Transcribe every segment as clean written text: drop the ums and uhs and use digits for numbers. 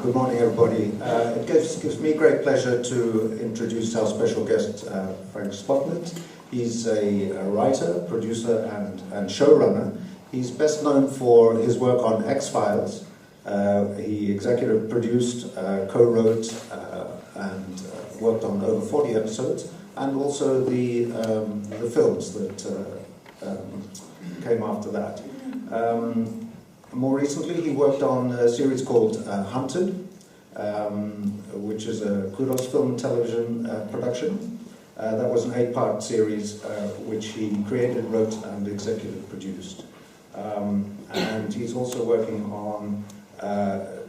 Good morning, everybody. It gives me great pleasure to introduce our special guest, Frank Spotnitz. He's a writer, producer, and showrunner. He's best known for his work on X-Files. He executive produced, co-wrote, and worked on over 40 episodes, and also the films that came after that. More recently, he worked on a series called Hunted, which is a Kudos film and television production. That was an 8-part series which he created, wrote, and executive produced. And he's also working on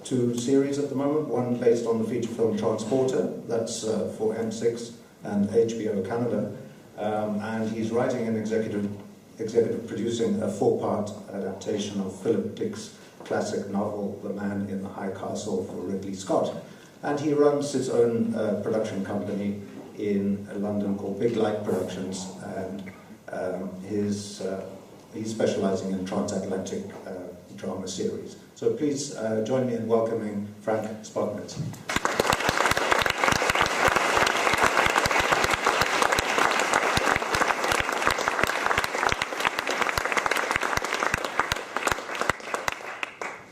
2 series at the moment, one based on the feature film Transporter, that's for M6 and HBO Canada. And he's writing and executive producing a 4-part adaptation of Philip Dick's classic novel, The Man in the High Castle, for Ridley Scott. And he runs his own production company in London called Big Light Productions, and he's specializing in transatlantic drama series. So please join me in welcoming Frank Spotnitz.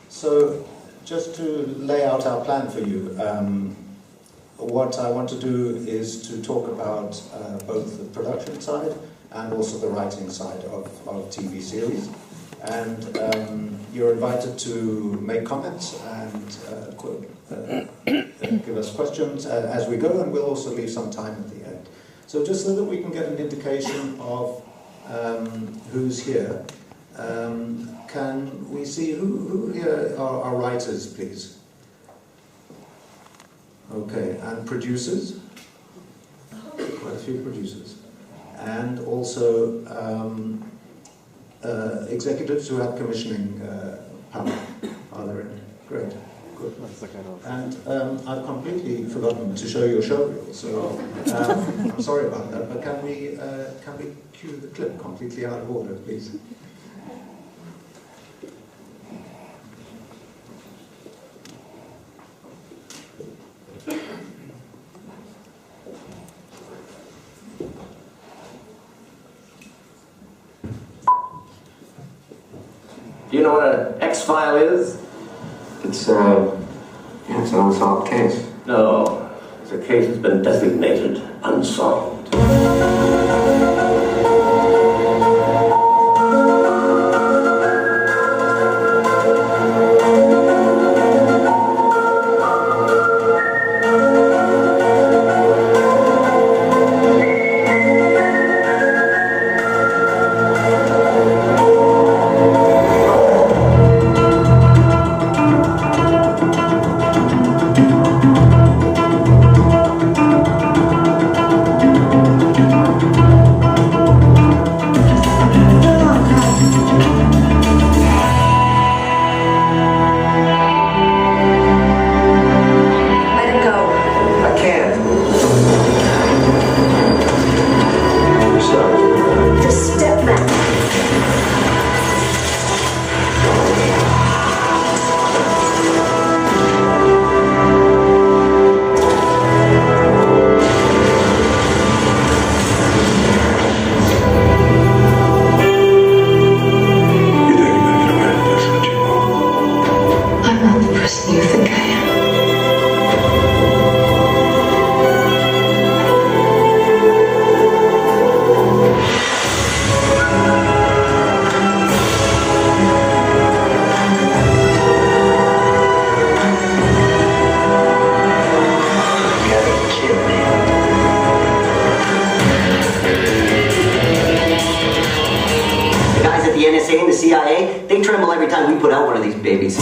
So, just to lay out our plan for you, what I want to do is to talk about both the production side and also the writing side of TV series. And you're invited to make comments and give us questions as we go, and we'll also leave some time at the end. So just so that we can get an indication of who's here, can we see who here are writers, please? Okay, and producers? Quite a few producers. And also executives who have commissioning power. Are there any? Great, good. And I've completely forgotten to show your showreel, so I'm sorry about that, but can we cue the clip completely out of order, please? Do you know what an X-file is? It's an unsolved case. No, it's a case that's been designated unsolved. They tremble every time we put out one of these babies.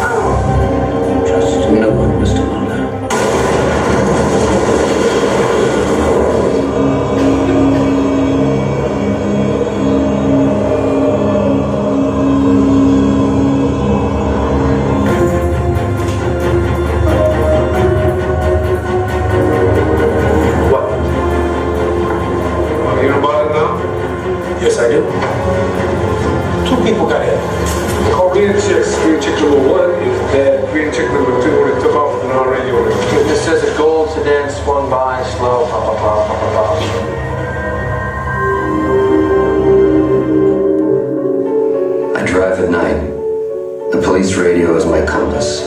Oh. my compass.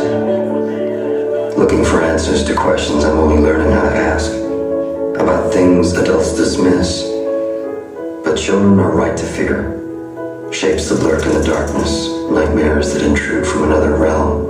Looking for answers to questions I'm only learning how to ask. About things adults dismiss, but children are right to fear. Shapes that lurk in the darkness, nightmares that intrude from another realm.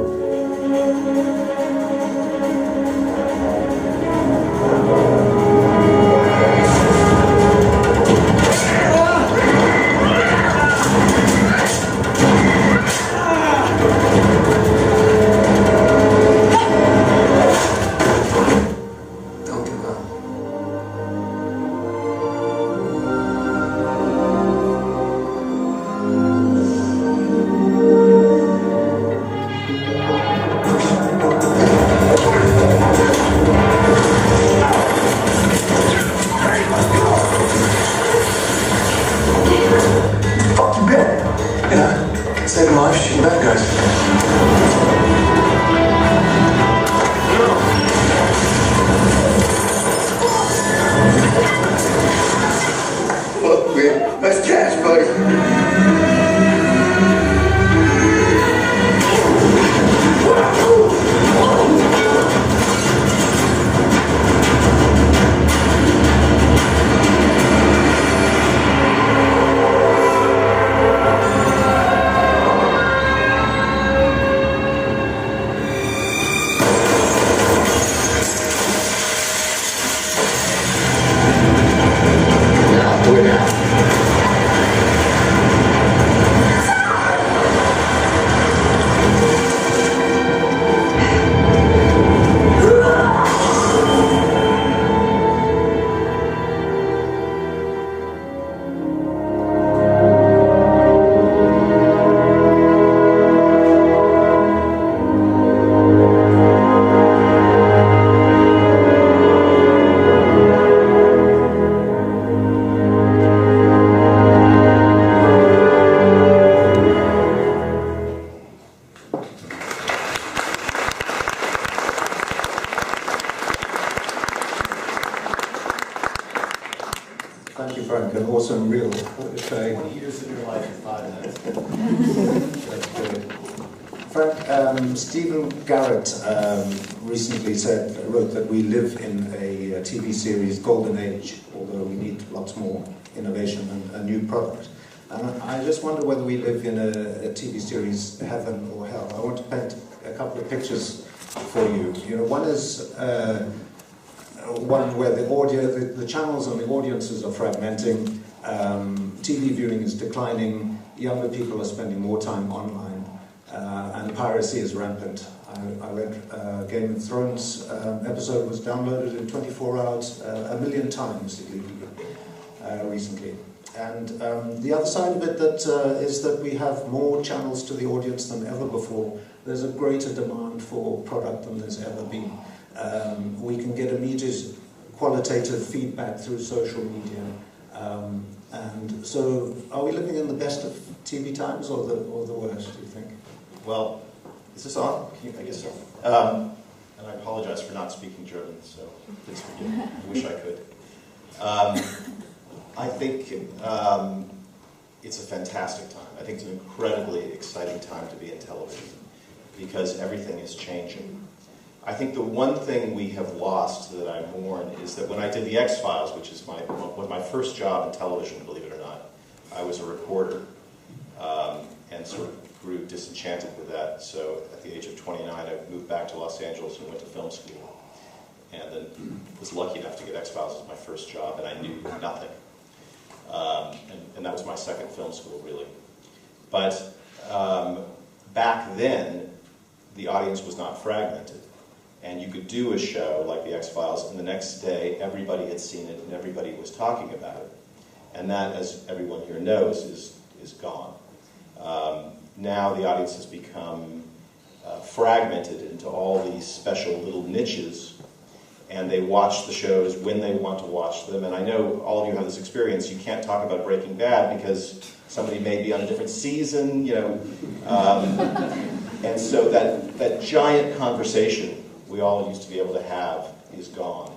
Thank you, Frank. An awesome reel. 20 years of your life in 5 minutes. That's good. Frank, Stephen Garrett recently wrote that we live in a TV series golden age, although we need lots more innovation and a new product. And I just wonder whether we live in a TV series heaven or hell. I want to paint a couple of pictures for you. You know, one is one where the channels and the audiences are fragmenting, TV viewing is declining, younger people are spending more time online, and piracy is rampant. I read Game of Thrones episode was downloaded in 24 hours 1 million times illegally recently. And the other side of it is that we have more channels to the audience than ever before. There's a greater demand for product than there's ever been. We can get immediate qualitative feedback through social media. And so are we living in the best of TV times or the worst, do you think? Well, is this on? I guess so. And I apologize for not speaking German, so please forgive me. I wish I could. I think it's a fantastic time. I think it's an incredibly exciting time to be in television because everything is changing. I think the one thing we have lost that I mourn is that when I did the X-Files, which is my first job in television, believe it or not, I was a reporter and sort of grew disenchanted with that. So at the age of 29, I moved back to Los Angeles and went to film school. And then was lucky enough to get X-Files as my first job, and I knew nothing. And that was my second film school, really. But back then, the audience was not fragmented. And you could do a show like the X-Files, and the next day, everybody had seen it, and everybody was talking about it. And that, as everyone here knows, is gone. Now the audience has become fragmented into all these special little niches, and they watch the shows when they want to watch them. And I know all of you have this experience. You can't talk about Breaking Bad because somebody may be on a different season, you know. And so that giant conversation we all used to be able to have is gone.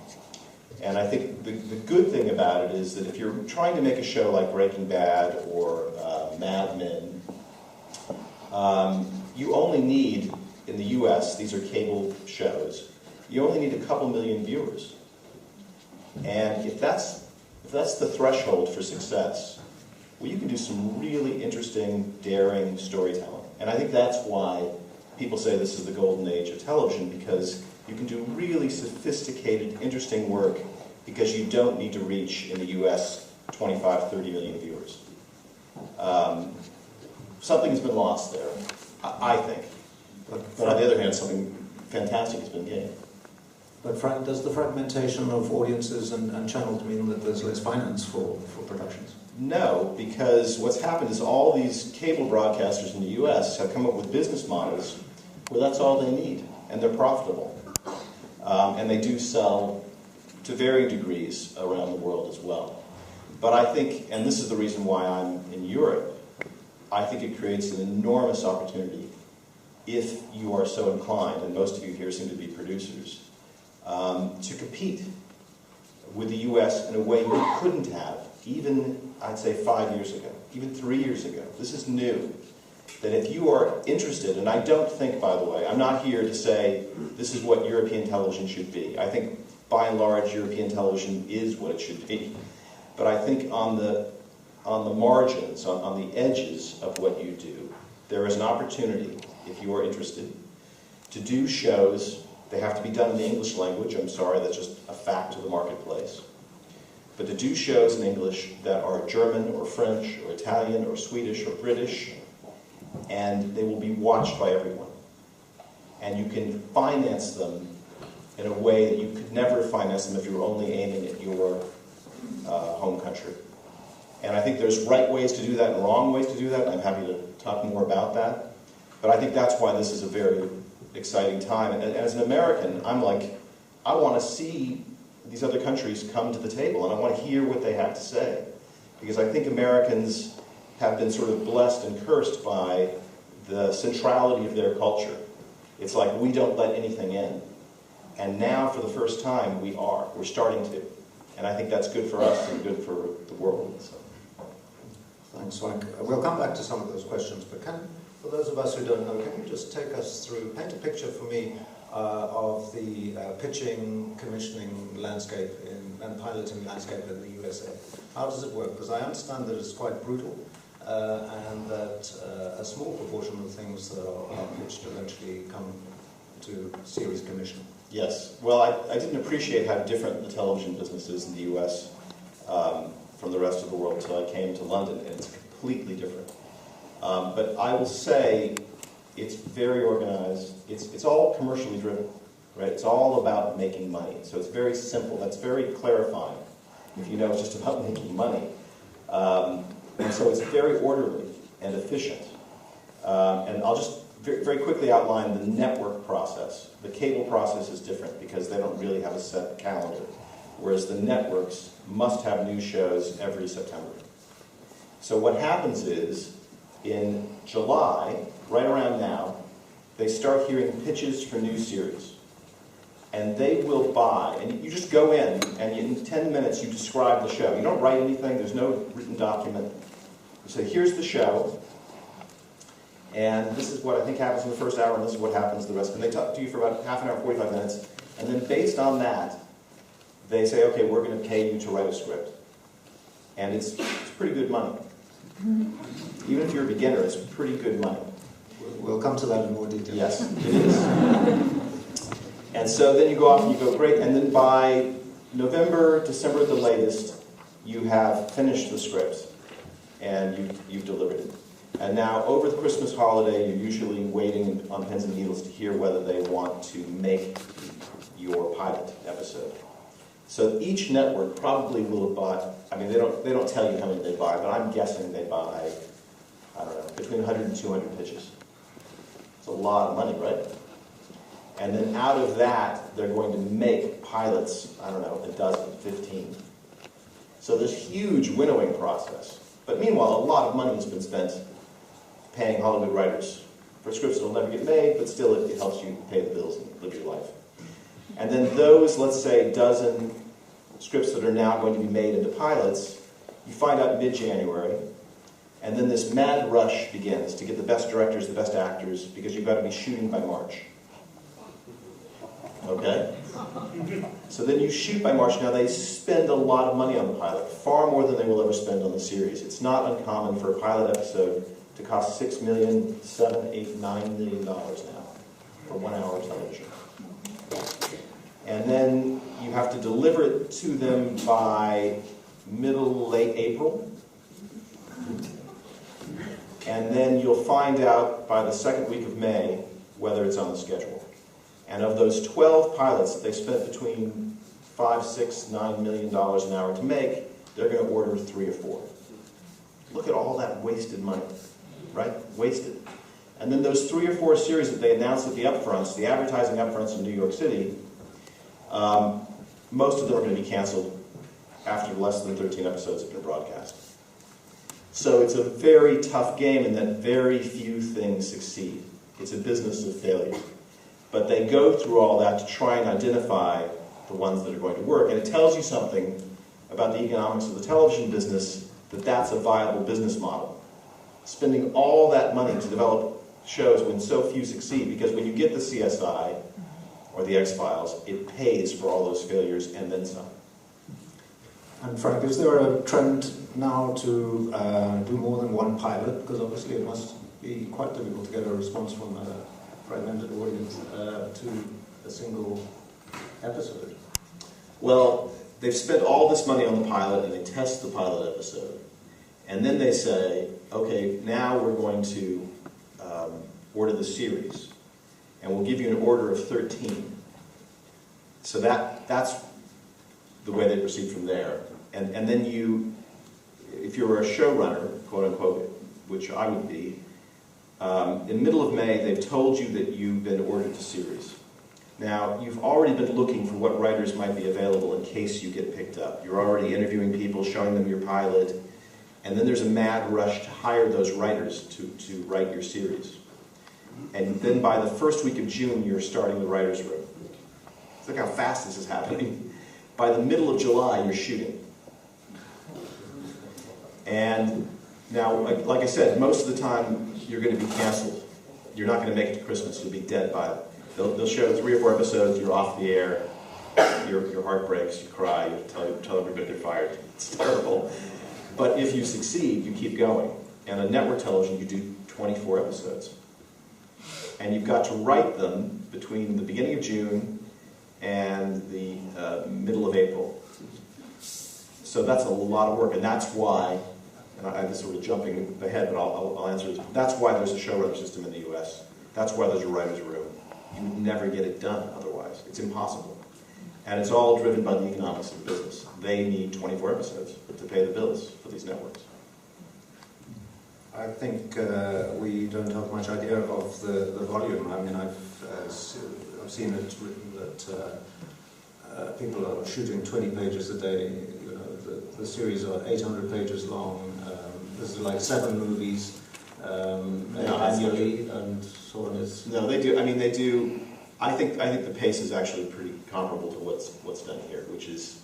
And I think the good thing about it is that if you're trying to make a show like Breaking Bad or Mad Men, you only need in the US, these are cable shows, you only need a couple million viewers. And if that's the threshold for success, well, you can do some really interesting, daring storytelling. And I think that's why people say this is the golden age of television, because you can do really sophisticated, interesting work because you don't need to reach, in the US, 25, 30 million viewers. Something's been lost there, I think. But on the other hand, something fantastic has been gained. But does the fragmentation of audiences and channels mean that there's less finance for productions? No, because what's happened is all these cable broadcasters in the US have come up with business models where that's all they need, and they're profitable. And they do sell to varying degrees around the world as well. But I think, and this is the reason why I'm in Europe, I think it creates an enormous opportunity if you are so inclined, and most of you here seem to be producers, to compete with the US in a way you couldn't have, even, I'd say, 5 years ago, even 3 years ago. This is new. That if you are interested, and I don't think, by the way, I'm not here to say this is what European television should be. I think, by and large, European television is what it should be. But I think on the margins, on the edges of what you do, there is an opportunity, if you are interested, to do shows. They have to be done in the English language. I'm sorry, that's just a fact of the marketplace. But to do shows in English that are German or French or Italian or Swedish or British, and they will be watched by everyone. And you can finance them in a way that you could never finance them if you were only aiming at your home country. And I think there's right ways to do that and wrong ways to do that, and I'm happy to talk more about that. But I think that's why this is a very exciting time. And as an American, I'm like, I want to see these other countries come to the table, and I want to hear what they have to say. Because I think Americans have been sort of blessed and cursed by the centrality of their culture. It's like we don't let anything in. And now, for the first time, we are. We're starting to. And I think that's good for us and good for the world. So. Thanks, Frank. We'll come back to some of those questions, but for those of us who don't know, can you just take us through, paint a picture for me of the pitching, commissioning landscape and piloting landscape in the USA? How does it work? Because I understand that it's quite brutal, and that a small proportion of things that are pitched eventually come to series commission. Yes. Well, I didn't appreciate how different the television business is in the US from the rest of the world until I came to London, and it's completely different. But I will say it's very organized. It's all commercially driven, right? It's all about making money. So it's very simple. That's very clarifying. If you know it's just about making money. And so it's very orderly and efficient. And I'll just very quickly outline the network process. The cable process is different because they don't really have a set calendar, whereas the networks must have new shows every September. So what happens is, in July, right around now, they start hearing pitches for new series. And they will buy, and you just go in, and in 10 minutes you describe the show. You don't write anything, there's no written document. You say, here's the show, and this is what I think happens in the first hour, and this is what happens the rest. And they talk to you for about half an hour, 45 minutes, and then based on that, they say, okay, we're going to pay you to write a script. And it's pretty good money. Even if you're a beginner, it's pretty good money. We'll come to that in more detail. Yes, it is. And so then you go off and you go, great, and then by November, December at the latest, you have finished the script, and you've delivered it. And now, over the Christmas holiday, you're usually waiting on pins and needles to hear whether they want to make your pilot episode. So each network probably will have bought, I mean, they don't tell you how many they buy, but I'm guessing they buy, I don't know, between 100 and 200 pitches. It's a lot of money, right? And then out of that, they're going to make pilots, I don't know, a dozen, 15. So this huge winnowing process. But meanwhile, a lot of money has been spent paying Hollywood writers for scripts that will never get made, but still it helps you pay the bills and live your life. And then those, let's say, dozen scripts that are now going to be made into pilots, you find out mid-January, And then this mad rush begins to get the best directors, the best actors, because you've got to be shooting by March. Okay? So then you shoot by March. Now they spend a lot of money on the pilot, far more than they will ever spend on the series. It's not uncommon for a pilot episode to cost $6 million, $7, $8, $9 million now for 1 hour of television. And then you have to deliver it to them by late April. And then you'll find out by the second week of May whether it's on the schedule. And of those 12 pilots that they spent between $5, $6, $9 million an hour to make, they're going to order 3 or 4. Look at all that wasted money, right? Wasted. And then those 3 or 4 series that they announced at the upfronts, the advertising upfronts in New York City, most of them are going to be canceled after less than 13 episodes have been broadcast. So it's a very tough game in that very few things succeed. It's a business of failure. But they go through all that to try and identify the ones that are going to work. And it tells you something about the economics of the television business, that that's a viable business model. Spending all that money to develop shows when so few succeed, because when you get the CSI or the X-Files, it pays for all those failures and then some. And Frank, is there a trend now to do more than one pilot? Because obviously it must be quite difficult to get a response from a fragmented audience to a single episode. Well, they've spent all this money on the pilot and they test the pilot episode. And then they say, okay, now we're going to order the series. And we'll give you an order of 13. So that's the way they proceed from there. And then you, if you're a showrunner, quote unquote, which I would be, in the middle of May, they've told you that you've been ordered to series. Now, you've already been looking for what writers might be available in case you get picked up. You're already interviewing people, showing them your pilot, and then there's a mad rush to hire those writers to write your series. And then by the first week of June, you're starting the writer's room. Look how fast this is happening. By the middle of July, you're shooting. And now, like I said, most of the time, you're going to be canceled. You're not going to make it to Christmas. You'll be dead by it. They'll show 3 or 4 episodes, you're off the air, your heart breaks, you cry, you tell everybody they're fired. It's terrible. But if you succeed, you keep going. And on network television, you do 24 episodes. And you've got to write them between the beginning of June and the middle of April. So that's a lot of work, and that's why, and I'm sort of jumping ahead, but I'll answer this. That's why there's a showrunner system in the US. That's why there's a writer's room. You would never get it done otherwise. It's impossible. And it's all driven by the economics of the business. They need 24 episodes to pay the bills for these networks. I think we don't have much idea of the volume. I mean, I've seen it written that people are shooting 20 pages a day. You know, the series are 800 pages long. There's like 7 movies annually, and so on. No, they do. I mean, they do. I think the pace is actually pretty comparable to what's done here, which is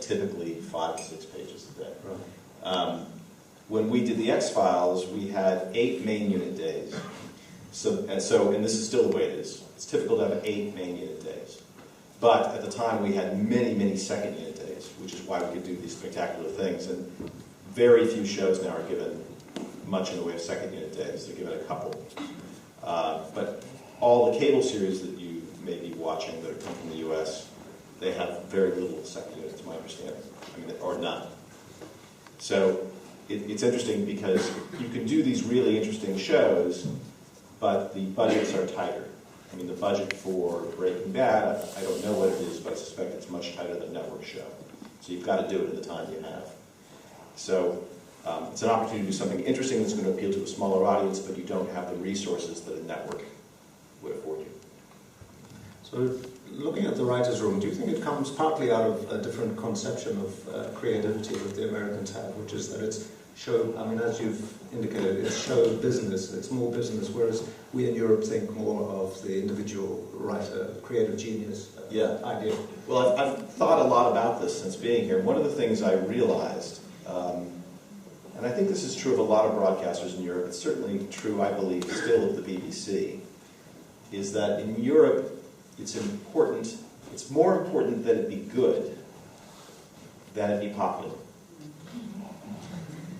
typically 5 to 6 pages a day. Right. When we did the X-Files, we had 8 main unit days. And this is still the way it is. It's typical to have 8 main unit days. But at the time, we had many, many second unit days, which is why we could do these spectacular things. And very few shows now are given much in the way of second unit days. They're given a couple. But all the cable series that you may be watching that come from the US, they have very little second units, to my understanding. I mean, or none. So it's interesting because you can do these really interesting shows, but the budgets are tighter. I mean, the budget for Breaking Bad, I don't know what it is, but I suspect it's much tighter than a network show. So you've got to do it in the time you have. So it's an opportunity to do something interesting that's going to appeal to a smaller audience, but you don't have the resources that a network would afford you. So looking at the writer's room, do you think it comes partly out of a different conception of creativity that the Americans have, which is that it's show, I mean, as you've indicated, it's show business, it's more business, whereas we in Europe think more of the individual writer, creative genius idea. Well, I've thought a lot about this since being here. One of the things I realized, and and I think this is true of a lot of broadcasters in Europe, it's certainly true, I believe, still of the BBC, is that in Europe, it's more important that it be good than it be popular.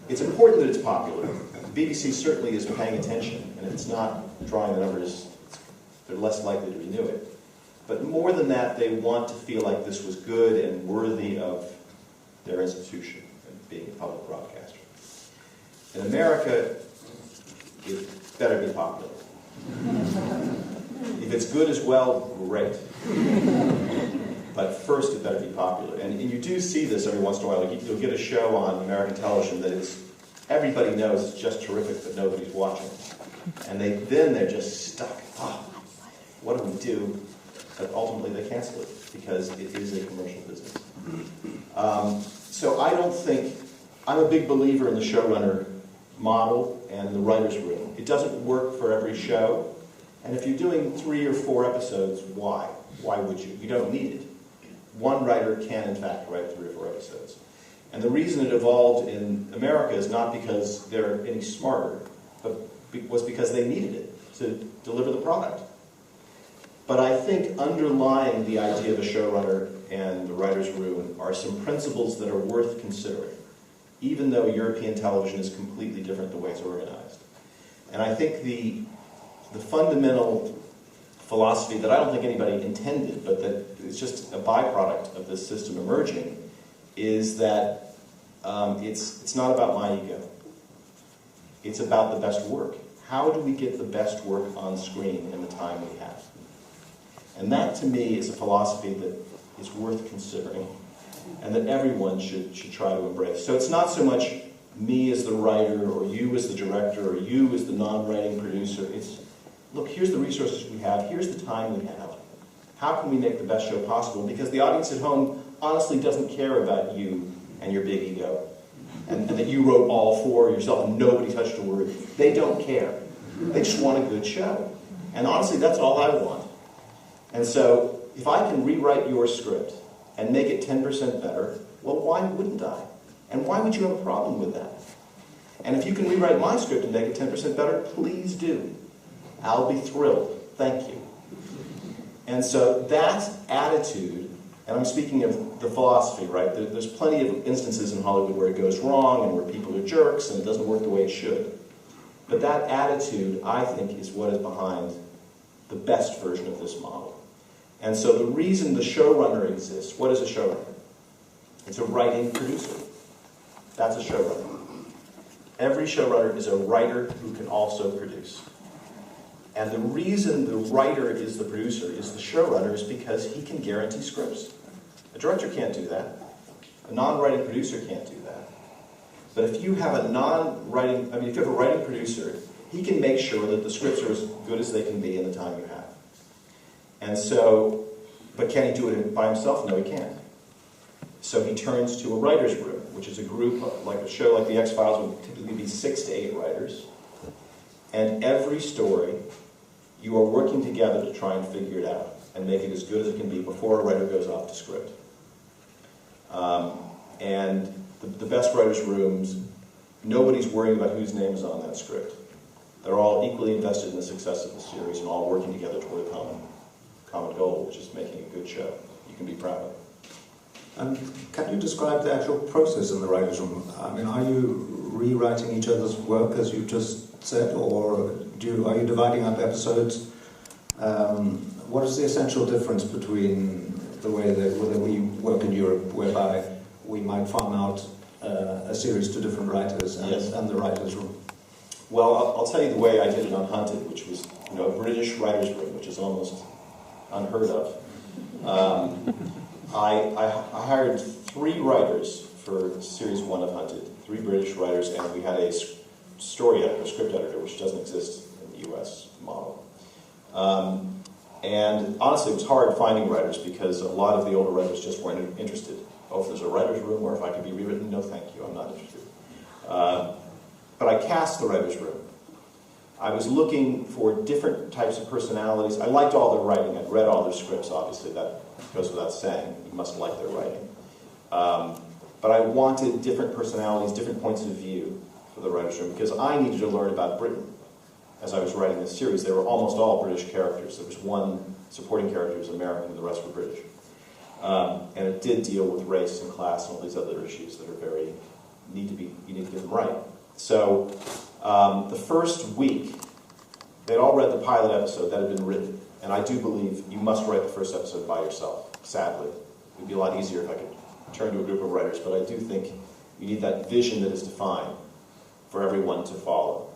It's important that it's popular. The BBC certainly is paying attention, and if it's not drawing the numbers, they're less likely to renew it. But more than that, they want to feel like this was good and worthy of their institution and being a public broadcaster. In America, it better be popular. If it's good as well, great. But first, it better be popular. And you do see this every once in a while. Like you'll get a show on American television that is, everybody knows it's just terrific, but nobody's watching. And they're just stuck. Oh, what do we do? But ultimately, they cancel it because it is a commercial business. So I don't think, I'm a big believer in the showrunner model and the writer's room. It doesn't work for every show. And if you're doing 3 or 4 episodes, why? Why would you? You don't need it. One writer can, in fact, write 3 or 4 episodes. And the reason it evolved in America is not because they're any smarter, but was because they needed it to deliver the product. But I think underlying the idea of a showrunner and the writer's room are some principles that are worth considering, even though European television is completely different the way it's organized. And I think the fundamental philosophy that I don't think anybody intended, but that it's just a byproduct of this system emerging, is that it's not about my ego. It's about the best work. How do we get the best work on screen in the time we have? And that, to me, is a philosophy that is worth considering and that everyone should try to embrace. So it's not so much me as the writer or you as the director or you as the non-writing producer. It's, look, here's the resources we have. Here's the time we have. How can we make the best show possible? Because the audience at home honestly doesn't care about you and your big ego and that you wrote all 4 yourself and nobody touched a word. They don't care. They just want a good show. And honestly, that's all I want. And so, if I can rewrite your script and make it 10% better, well, why wouldn't I? And why would you have a problem with that? And if you can rewrite my script and make it 10% better, please do. I'll be thrilled. Thank you. And so that attitude, and I'm speaking of the philosophy, right? There's plenty of instances in Hollywood where it goes wrong and where people are jerks and it doesn't work the way it should. But that attitude, I think, is what is behind the best version of this model. And so the reason the showrunner exists, what is a showrunner? It's a writing producer. That's a showrunner. Every showrunner is a writer who can also produce. And the reason the writer is the producer is the showrunner is because he can guarantee scripts. A director can't do that. A non-writing producer can't do that. But if you have if you have a writing producer, he can make sure that the scripts are as good as they can be in the time you have. And so, but can he do it by himself? No, he can't. So he turns to a writer's room, which is a group, like a show like The X-Files would typically be 6 to 8 writers. And every story, you are working together to try and figure it out and make it as good as it can be before a writer goes off to script. And the best writers' rooms, nobody's worrying about whose name is on that script. They're all equally invested in the success of the series and all working together toward a common goal, which is making a good show you can be proud of. Can you describe the actual process in the writer's room? I mean, are you rewriting each other's work, as you just said, or are you dividing up episodes? What is the essential difference between the way that we work in Europe, whereby we might farm out a series to different writers and the writer's room? Well, I'll tell you the way I did it on Hunted, which was a British writer's room, which is almost unheard of. I hired 3 writers for Series 1 of Hunted, 3 British writers, and we had a story editor, a script editor, which doesn't exist in the US model. And honestly, it was hard finding writers because a lot of the older writers just weren't interested. Oh, if there's a writer's room or if I could be rewritten, no thank you, I'm not interested. But I cast the writer's room. I was looking for different types of personalities. I liked all their writing. I'd read all their scripts, obviously. That goes without saying. You must like their writing. But I wanted different personalities, different points of view. for the writer's room because I needed to learn about Britain as I was writing this series. They were almost all British characters. There was one supporting character who was American, the rest were British. And it did deal with race and class and all these other issues that are you need to get them right. So the first week, they'd all read the pilot episode that had been written. And I do believe you must write the first episode by yourself, sadly. It would be a lot easier if I could turn to a group of writers, but I do think you need that vision that is defined for everyone to follow.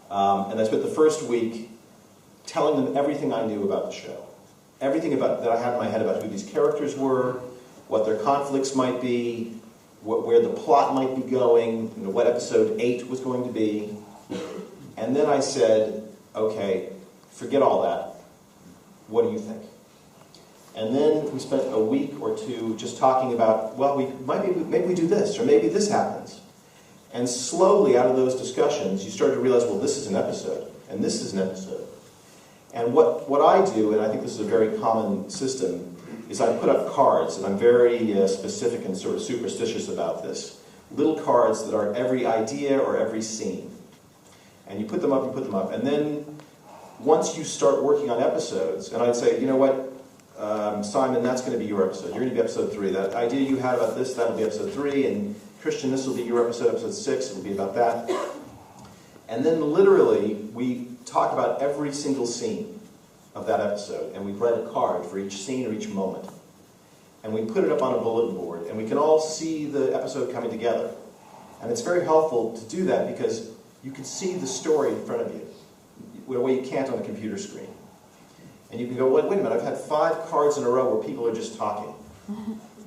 And I spent the first week telling them everything I knew about the show. Everything that I had in my head about who these characters were, what their conflicts might be, where the plot might be going, what episode 8 was going to be. And then I said, okay, forget all that. What do you think? And then we spent a week or two just talking about, well, maybe we do this, or maybe this happens. And slowly, out of those discussions, you start to realize, well, this is an episode, and this is an episode. And what I do, and I think this is a very common system, is I put up cards, and I'm very specific and sort of superstitious about this. Little cards that are every idea or every scene. And you put them up, and then once you start working on episodes, and I'd say, you know what, Simon, that's going to be your episode. You're going to be episode 3. That idea you had about this, that'll be episode 3, and Christian, this will be your episode 6, it'll be about that. And then literally, we talk about every single scene of that episode, and we write a card for each scene or each moment. And we put it up on a bulletin board, and we can all see the episode coming together. And it's very helpful to do that because you can see the story in front of you, in a way you can't on a computer screen. And you can go, wait a minute, I've had 5 cards in a row where people are just talking.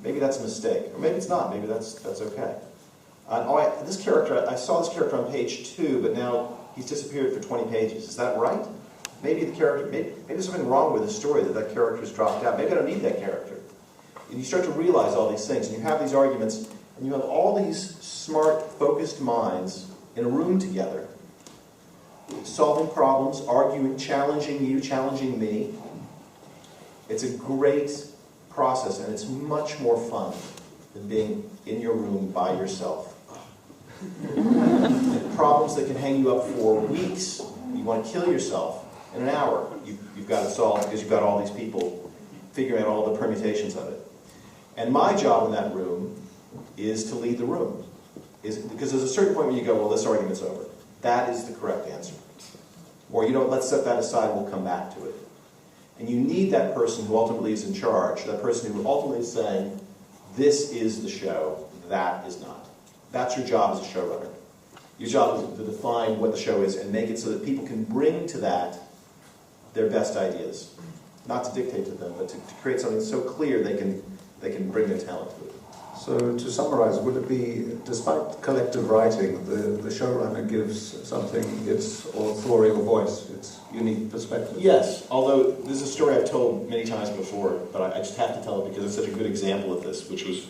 Maybe that's a mistake, or maybe it's not. Maybe that's okay. This character, I saw this character on page 2, but now he's disappeared for 20 pages. Is that right? Maybe there's something wrong with the story that character's dropped out. Maybe I don't need that character. And you start to realize all these things, and you have these arguments, and you have all these smart, focused minds in a room together, solving problems, arguing, challenging you, challenging me. It's a great process, and it's much more fun than being in your room by yourself. Problems that can hang you up for weeks. You want to kill yourself in an hour. You've got it solved because you've got all these people figuring out all the permutations of it. And my job in that room is to lead the room. Because there's a certain point where you go, well, this argument's over. That is the correct answer. Or, let's set that aside, we'll come back to it. And you need that person who ultimately is in charge, that person who ultimately is saying, this is the show, that is not. That's your job as a showrunner. Your job is to define what the show is and make it so that people can bring to that their best ideas. Not to dictate to them, but to create something so clear they can bring their talent to it. So to summarize, would it be, despite collective writing, the showrunner gives something its authorial voice, its unique perspective? Yes, although this is a story I've told many times before, but I just have to tell it because it's such a good example of this, which was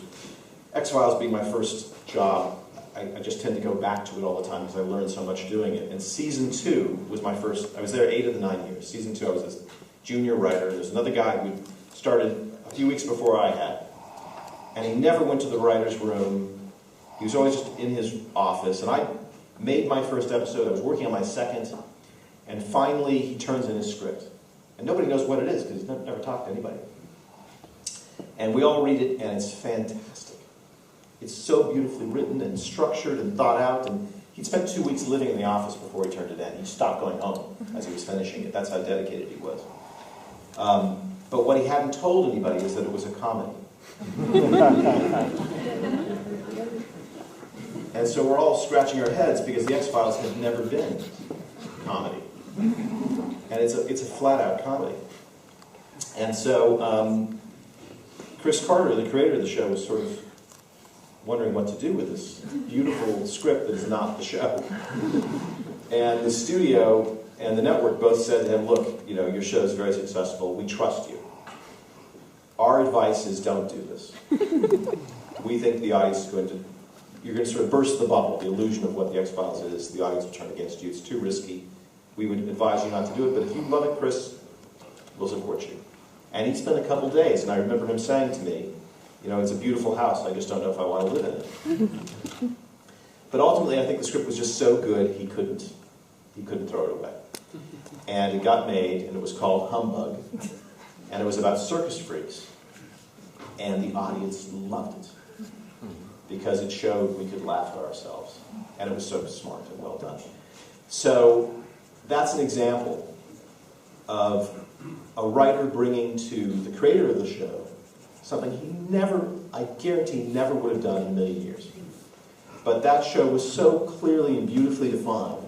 X-Files being my first job. I just tend to go back to it all the time because I learned so much doing it. And season 2 was my first, I was there 8 of the 9 years. Season 2 I was this junior writer. There's another guy who started a few weeks before I had. And he never went to the writer's room. He was always just in his office. And I made my first episode. I was working on my second. And finally, he turns in his script. And nobody knows what it is because he's never talked to anybody. And we all read it, and it's fantastic. It's so beautifully written and structured and thought out. And he'd spent 2 weeks living in the office before he turned it in. He stopped going home as he was finishing it. That's how dedicated he was. But what he hadn't told anybody is that it was a comedy. And so we're all scratching our heads because the X-Files had never been comedy. And it's a flat-out comedy. And so Chris Carter, the creator of the show, was sort of wondering what to do with this beautiful script that is not the show. And the studio and the network both said to him, look, your show is very successful. We trust you. Our advice is don't do this. We think the audience is you're going to sort of burst the bubble, the illusion of what the X-Files is. The audience will turn against you. It's too risky. We would advise you not to do it, but if you love it, Chris, we'll support you. And he spent a couple days, and I remember him saying to me, it's a beautiful house. I just don't know if I want to live in it. But ultimately, I think the script was just so good he couldn't throw it away. And it got made, and it was called Humbug, and it was about circus freaks, and the audience loved it because it showed we could laugh at ourselves, and it was so smart and well done. So that's an example of a writer bringing to the creator of the show something he never, I guarantee, never would have done in a million years. But that show was so clearly and beautifully defined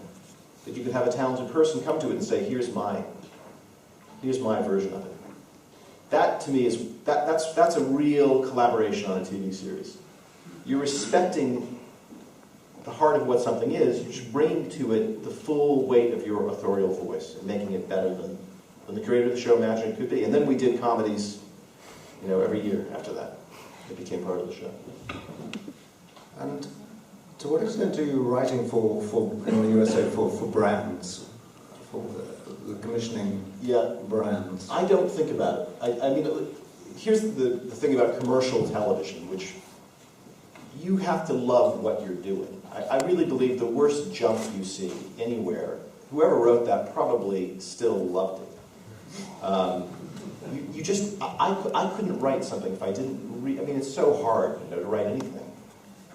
that you could have a talented person come to it and say, here's my version of it. That, to me, is that's a real collaboration on a TV series. You're respecting the heart of what something is, you're just bringing to it the full weight of your authorial voice and making it better than the creator of the show imagined it could be. And then we did comedies, every year after that. It became part of the show. And to what extent are you writing for in the USA for brands, for the commissioning brands? I don't think about it. I mean, here's the thing about commercial television, which you have to love what you're doing. I really believe the worst junk you see anywhere, whoever wrote that probably still loved it. I couldn't write something if I didn't I mean, it's so hard, to write anything.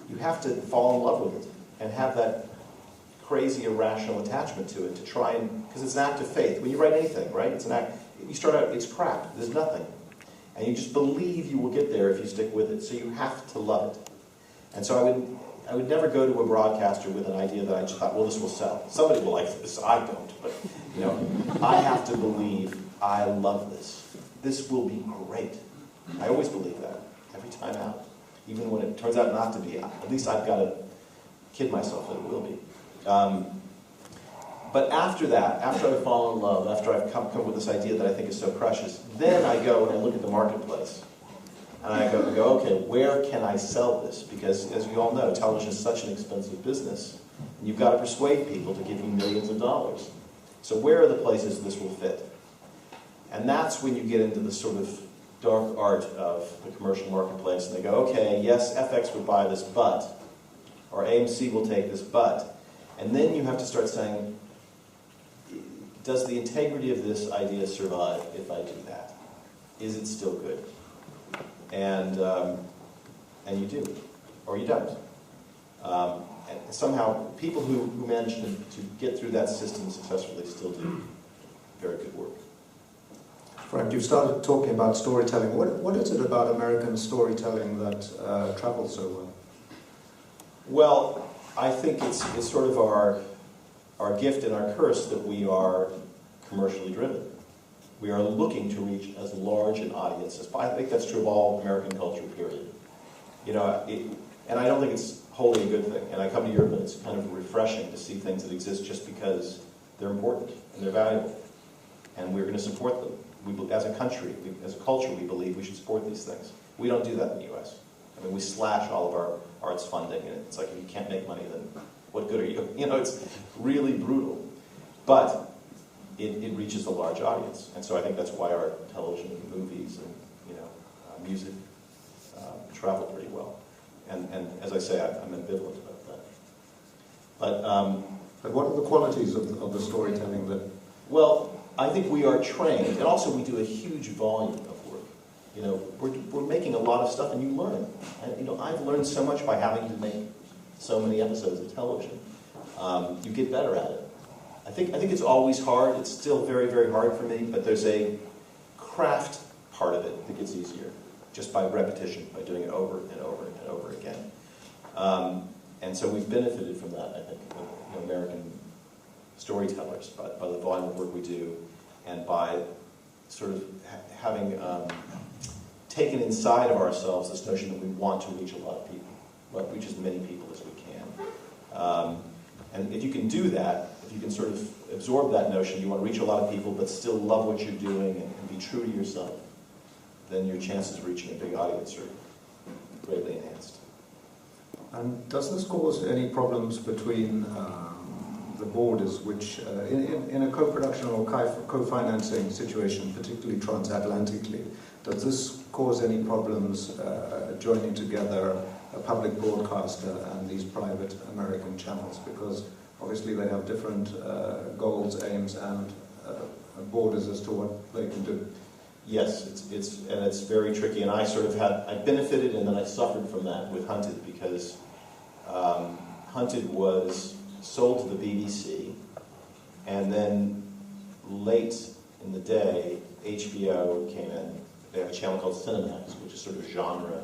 You have to fall in love with it and have that crazy irrational attachment to it to try and, because it's an act of faith. When you write anything, right? It's an act, you start out, it's crap, there's nothing. And you just believe you will get there if you stick with it, so you have to love it. And so I would never go to a broadcaster with an idea that I just thought, well, this will sell. Somebody will like this, I don't, but, I have to believe I love this. This will be great. I always believe that, every time out. Even when it turns out not to be, at least I've got to kid myself that it will be. But after that, after I've fallen in love, after I've come up with this idea that I think is so precious, then I go and I look at the marketplace. And I go, okay, where can I sell this? Because as we all know, television is such an expensive business. And you've got to persuade people to give you millions of dollars. So where are the places this will fit? And that's when you get into the sort of dark art of the commercial marketplace. And they go, okay, yes, FX would buy this, but, or AMC will take this, but. And then you have to start saying, does the integrity of this idea survive if I do that? Is it still good? And you do, or you don't. And somehow, people who manage to get through that system successfully still do very good work. Frank, you started talking about storytelling. What is it about American storytelling that travels so well? Well, I think it's sort of our gift and our curse that we are commercially driven. We are looking to reach as large an audience as possible. I think that's true of all American culture, period. And I don't think it's wholly a good thing. And I come to Europe and it's kind of refreshing to see things that exist just because they're important and they're valuable. And we're going to support them. As a country, as a culture, we believe we should support these things. We don't do that in the U.S. I mean, we slash all of our arts funding, and it's like, if you can't make money, then what good are you? It's really brutal. But it reaches a large audience. And so I think that's why our television and movies and music travel pretty well. And as I say, I'm ambivalent about that. But what are the qualities of the storytelling that... Well, I think we are trained, and also we do a huge volume of work. We're making a lot of stuff, and you learn. And, I've learned so much by having to make so many episodes of television. You get better at it. I think it's always hard. It's still very, very hard for me, but there's a craft part of it that gets easier, just by repetition, by doing it over and over and over again. And so we've benefited from that, I think, with American storytellers, by the volume of work we do, and by sort of having taken inside of ourselves this notion that we want to reach a lot of people, reach as many people as we can. And if you can do that, if you can sort of absorb that notion, you want to reach a lot of people but still love what you're doing and be true to yourself, then your chances of reaching a big audience are greatly enhanced. And does this cause any problems between the borders, which in a co-production or co-financing situation, particularly transatlantically, does this cause any problems joining together a public broadcaster and these private American channels, because obviously they have different goals, aims, and borders as to what they can do. Yes, it's very tricky, and I benefited and then I suffered from that with Hunted, because Hunted was sold to the BBC, and then late in the day, HBO came in. They have a channel called Cinemax, which is sort of genre.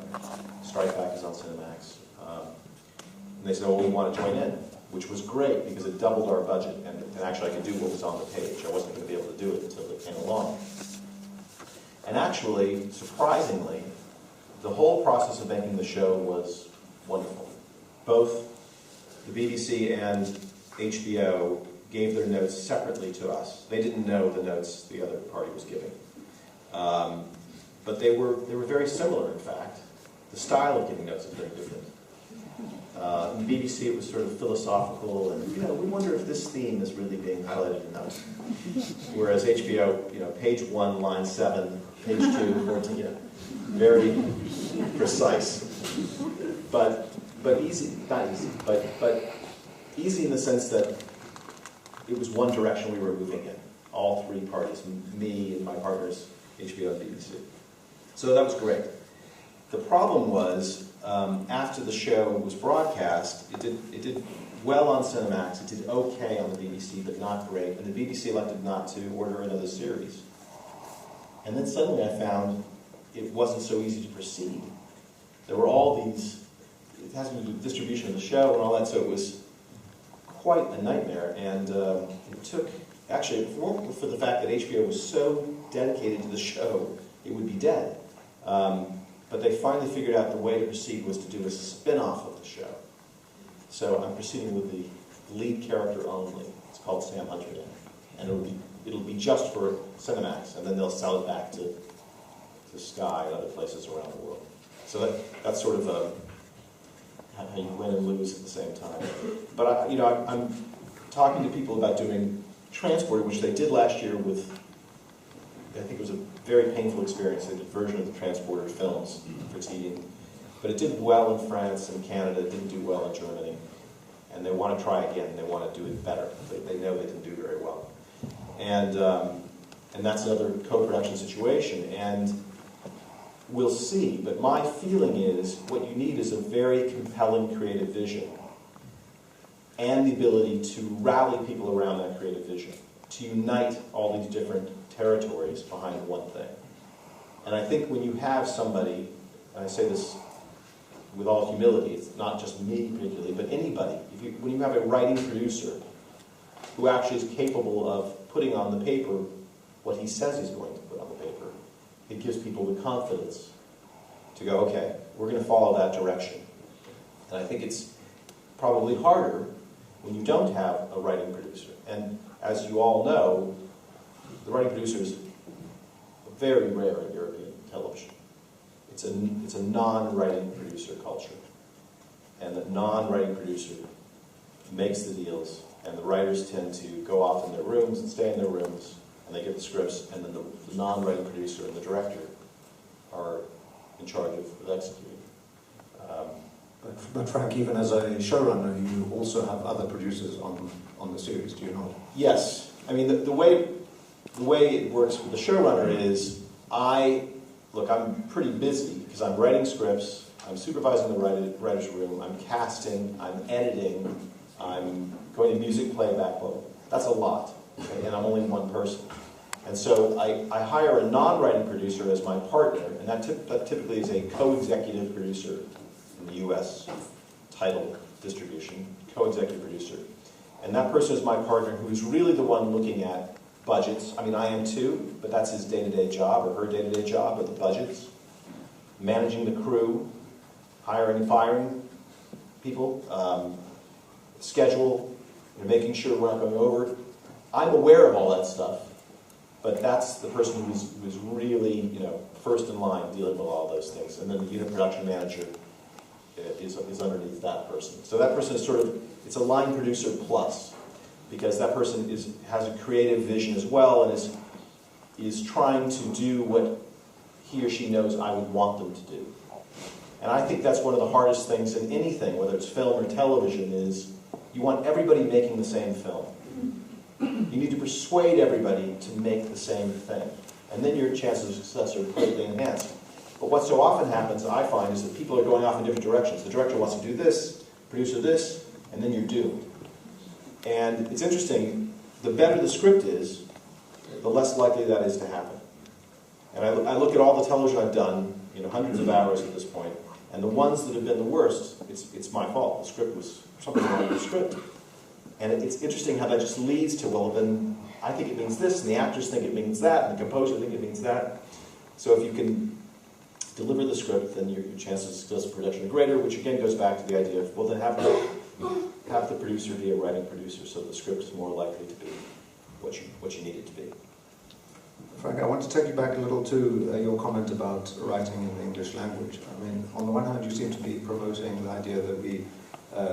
Strike Back is on Cinemax. And they said, oh, we want to join in, which was great because it doubled our budget, and actually I could do what was on the page. I wasn't going to be able to do it until it came along. And actually, surprisingly, the whole process of making the show was wonderful. Both the BBC and HBO gave their notes separately to us. They didn't know the notes the other party was giving. But they were very similar, in fact. The style of giving notes is very different. In the BBC, it was sort of philosophical, and we wonder if this theme is really being highlighted enough. Whereas HBO, page 1, line 7, page 2, 14, very precise. But easy, not easy, but easy in the sense that it was one direction we were moving in. All three parties, me and my partners, HBO and BBC. So that was great. The problem was, after the show was broadcast, it did well on Cinemax, it did okay on the BBC, but not great, and the BBC elected not to order another series. And then suddenly I found it wasn't so easy to proceed. There were all these, it has to do with distribution of the show and all that, so it was quite a nightmare, and it took, actually, for the fact that HBO was so dedicated to the show, it would be dead. But they finally figured out the way to proceed was to do a spin-off of the show. So I'm proceeding with the lead character only. It's called Sam Hunterdon. And it'll be just for Cinemax, and then they'll sell it back to Sky and other places around the world. So that's sort of how you win and lose at the same time. But I'm talking to people about doing Transporter, which they did last year with, I think it was a very painful experience. They did a version of the Transporter films for TV. But it did well in France and Canada, it didn't do well in Germany. And they want to try again, they want to do it better. They know they didn't do very well. And that's another co-production situation. And we'll see, but my feeling is what you need is a very compelling creative vision and the ability to rally people around that creative vision, to unite all these different territories behind one thing. And I think when you have somebody, and I say this with all humility, it's not just me particularly, but anybody, when you have a writing producer who actually is capable of putting on the paper what he says he's going to put on the paper, it gives people the confidence to go, okay, we're going to follow that direction. And I think it's probably harder when you don't have a writing producer. And as you all know, the writing producer is very rare in European television. It's a non-writing producer culture. And the non-writing producer makes the deals, and the writers tend to go off in their rooms and stay in their rooms, and they get the scripts, and then the non-writing producer and the director are in charge of executing. But Frank, even as a showrunner, you also have other producers on the series, do you not? Yes. I mean, the way it works with the showrunner is I'm pretty busy because I'm writing scripts, I'm supervising the writer's room, I'm casting, I'm editing, I'm going to music playback. Well, that's a lot, okay? And I'm only one person. And so I hire a non-writing producer as my partner, and that typically is a co-executive producer in the U.S. title distribution, co-executive producer. And that person is my partner who is really the one looking at budgets. I mean, I am too, but that's his day-to-day job, or her day-to-day job, or the budgets. Managing the crew, hiring and firing people, schedule, making sure we're not going over. I'm aware of all that stuff. But that's the person who's really, first in line dealing with all those things. And then the unit production manager is underneath that person. So that person is it's a line producer plus, because that person has a creative vision as well and is trying to do what he or she knows I would want them to do. And I think that's one of the hardest things in anything, whether it's film or television, is you want everybody making the same film. You need to persuade everybody to make the same thing. And then your chances of success are greatly enhanced. But what so often happens, I find, is that people are going off in different directions. The director wants to do this, producer this, and then you're doomed. And it's interesting, the better the script is, the less likely that is to happen. And I look at all the television I've done, hundreds of hours at this point, and the ones that have been the worst, it's my fault. The script was something wrong with the script. And it's interesting how that just leads to, well, then I think it means this, and the actors think it means that, and the composer think it means that. So if you can deliver the script, then your chances of success in production are greater, which again goes back to the idea of, well, then have the producer be a writing producer, so the script is more likely to be what you need it to be. Frank, I want to take you back a little to your comment about writing in the English language. I mean, on the one hand, you seem to be promoting the idea that we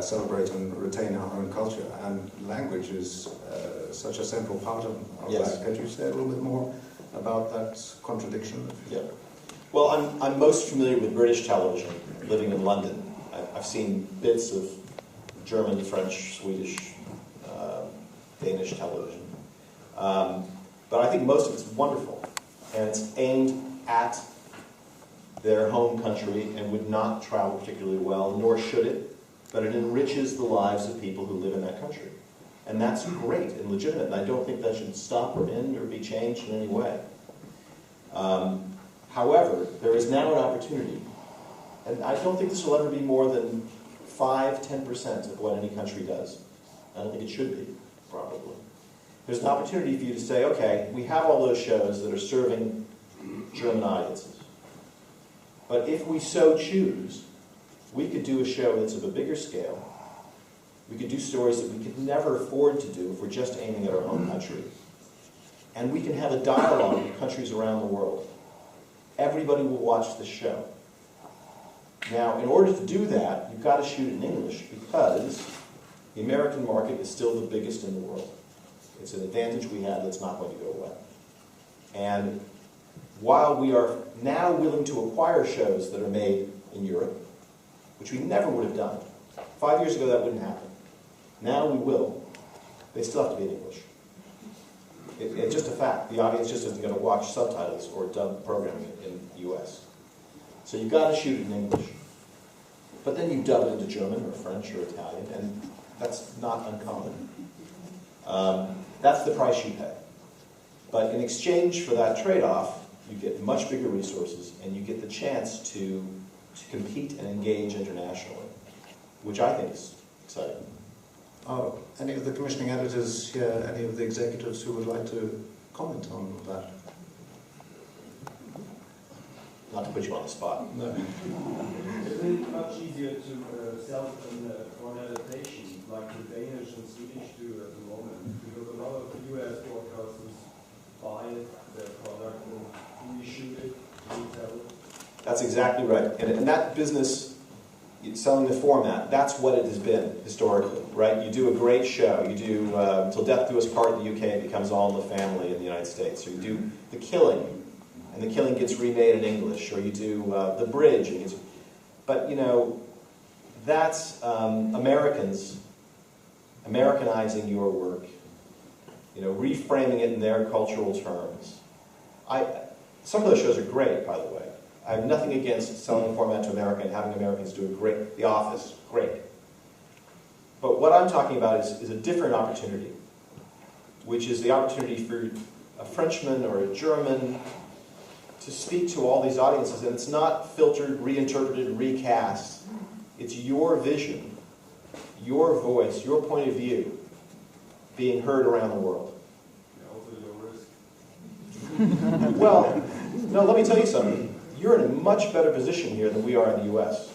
celebrate and retain our own culture, and language is such a central part of Yes. that. Could you say a little bit more about that contradiction? Yeah. Well, I'm most familiar with British television, living in London. I've seen bits of German, French, Swedish, Danish television. But I think most of it's wonderful, and it's aimed at their home country and would not travel particularly well, nor should it, but it enriches the lives of people who live in that country. And that's great and legitimate, and I don't think that should stop or end or be changed in any way. However, there is now an opportunity, and I don't think this will ever be more than 5–10% of what any country does. I don't think it should be, probably. There's an opportunity for you to say, okay, we have all those shows that are serving German audiences. But if we so choose, we could do a show that's of a bigger scale. We could do stories that we could never afford to do if we're just aiming at our own country. And we can have a dialogue with countries around the world. Everybody will watch this show. Now, in order to do that, you've got to shoot it in English because the American market is still the biggest in the world. It's an advantage we have that's not going to go away. And while we are now willing to acquire shows that are made in Europe, which we never would have done, 5 years ago that wouldn't happen. Now we will. They still have to be in English. It's just a fact. The audience just isn't going to watch subtitles or dub programming in the US. So you've got to shoot it in English. But then you dub it into German or French or Italian, and that's not uncommon. That's the price you pay. But in exchange for that trade-off, you get much bigger resources, and you get the chance to compete and engage internationally, which I think is exciting. Oh, any of the commissioning editors here, any of the executives who would like to comment on that? Not to put you on the spot. No. Isn't it much easier to sell for an adaptation, like the Danish and Swedish do at the moment? Because a lot of US broadcasters buy their product and reshoot it, retell it. That's exactly right. And that business, selling the format, that's what it has been historically, right? You do a great show. You do Till Death Do Us Part in the UK, it becomes All in the Family in the United States. Or you do The Killing, and The Killing gets remade in English. Or you do The Bridge. And but, that's Americanizing your work, reframing it in their cultural terms. Some of those shows are great, by the way. I have nothing against selling a format to America and having Americans do it great. The Office, great. But what I'm talking about is a different opportunity, which is the opportunity for a Frenchman or a German to speak to all these audiences, and it's not filtered, reinterpreted, recast. It's your vision, your voice, your point of view being heard around the world. Also your risk. Well, no, let me tell you something. You're in a much better position here than we are in the U.S.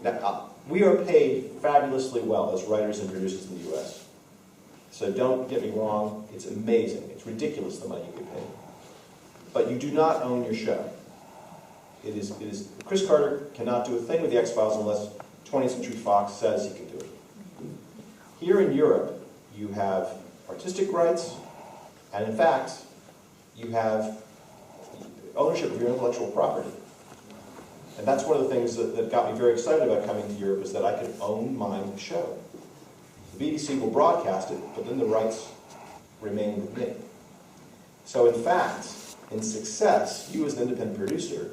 Now, we are paid fabulously well as writers and producers in the U.S. So don't get me wrong, it's amazing. It's ridiculous the money you get paid. But you do not own your show. It is Chris Carter cannot do a thing with the X-Files unless 20th Century Fox says he can do it. Here in Europe, you have artistic rights, and in fact, you have ownership of your intellectual property. And that's one of the things that got me very excited about coming to Europe, is that I could own my show. The BBC will broadcast it, but then the rights remain with me. So in fact, in success, you as an independent producer,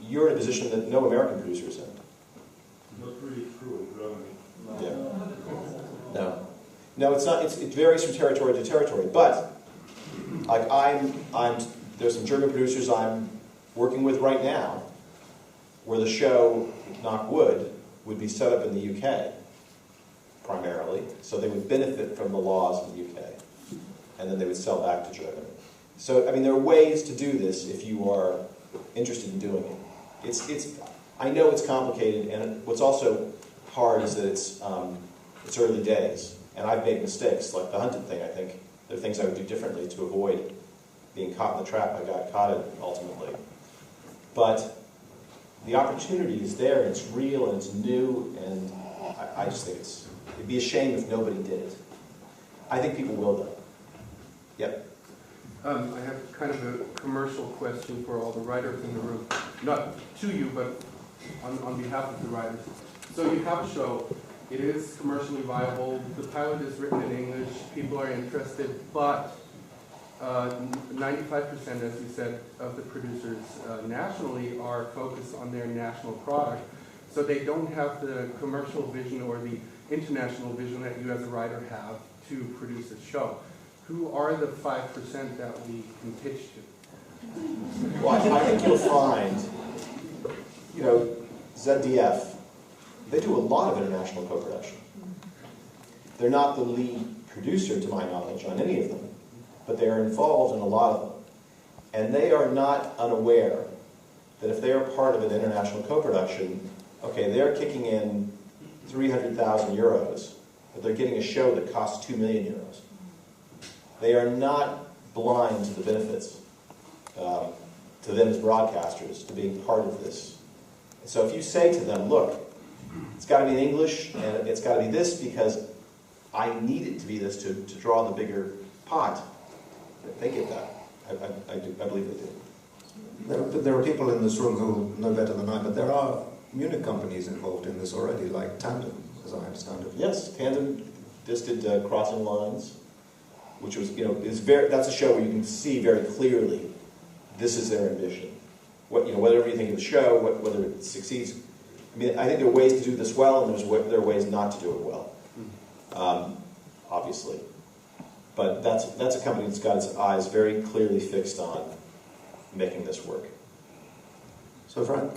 you're in a position that no American producer is in. Not really true in Germany. Yeah. No, it's not. It varies from territory to territory. But like there's some German producers I'm working with right now, where the show, knock wood, would be set up in the UK primarily, so they would benefit from the laws of the UK, and then they would sell back to Germany. So I mean, there are ways to do this if you are interested in doing it. I know it's complicated, and what's also hard is that it's early days, and I've made mistakes, like the hunted thing. I think there are things I would do differently to avoid being caught in the trap I got caught in ultimately. But the opportunity is there, and it's real, and it's new, and I just think it'd be a shame if nobody did it. I think people will, though. Yep. I have kind of a commercial question for all the writers in the room. Not to you, but on behalf of the writers. So you have a show. It is commercially viable. The pilot is written in English. People are interested, but 95%, as you said, of the producers nationally are focused on their national product. So they don't have the commercial vision or the international vision that you as a writer have to produce a show. Who are the 5% that we can pitch to? Well, I think you'll find, ZDF, they do a lot of international co-production. They're not the lead producer, to my knowledge, on any of them, but they are involved in a lot of them. And they are not unaware that if they are part of an international co-production, okay, they're kicking in 300,000 euros, but they're getting a show that costs 2 million euros. They are not blind to the benefits to them as broadcasters, to being part of this. So if you say to them, look, it's got to be in English, and it's got to be this because I need it to be this to draw the bigger pot, they get that. I believe they do. There are people in this room who know better than I, but there are Munich companies involved in this already, like Tandem, as I understand it. Yes, Tandem just did Crossing Lines, which was, that's a show where you can see very clearly this is their ambition. Whatever you think of the show, whether it succeeds. I mean, I think there are ways to do this well, and there are ways not to do it well, obviously. But that's a company that's got its eyes very clearly fixed on making this work. So Frank,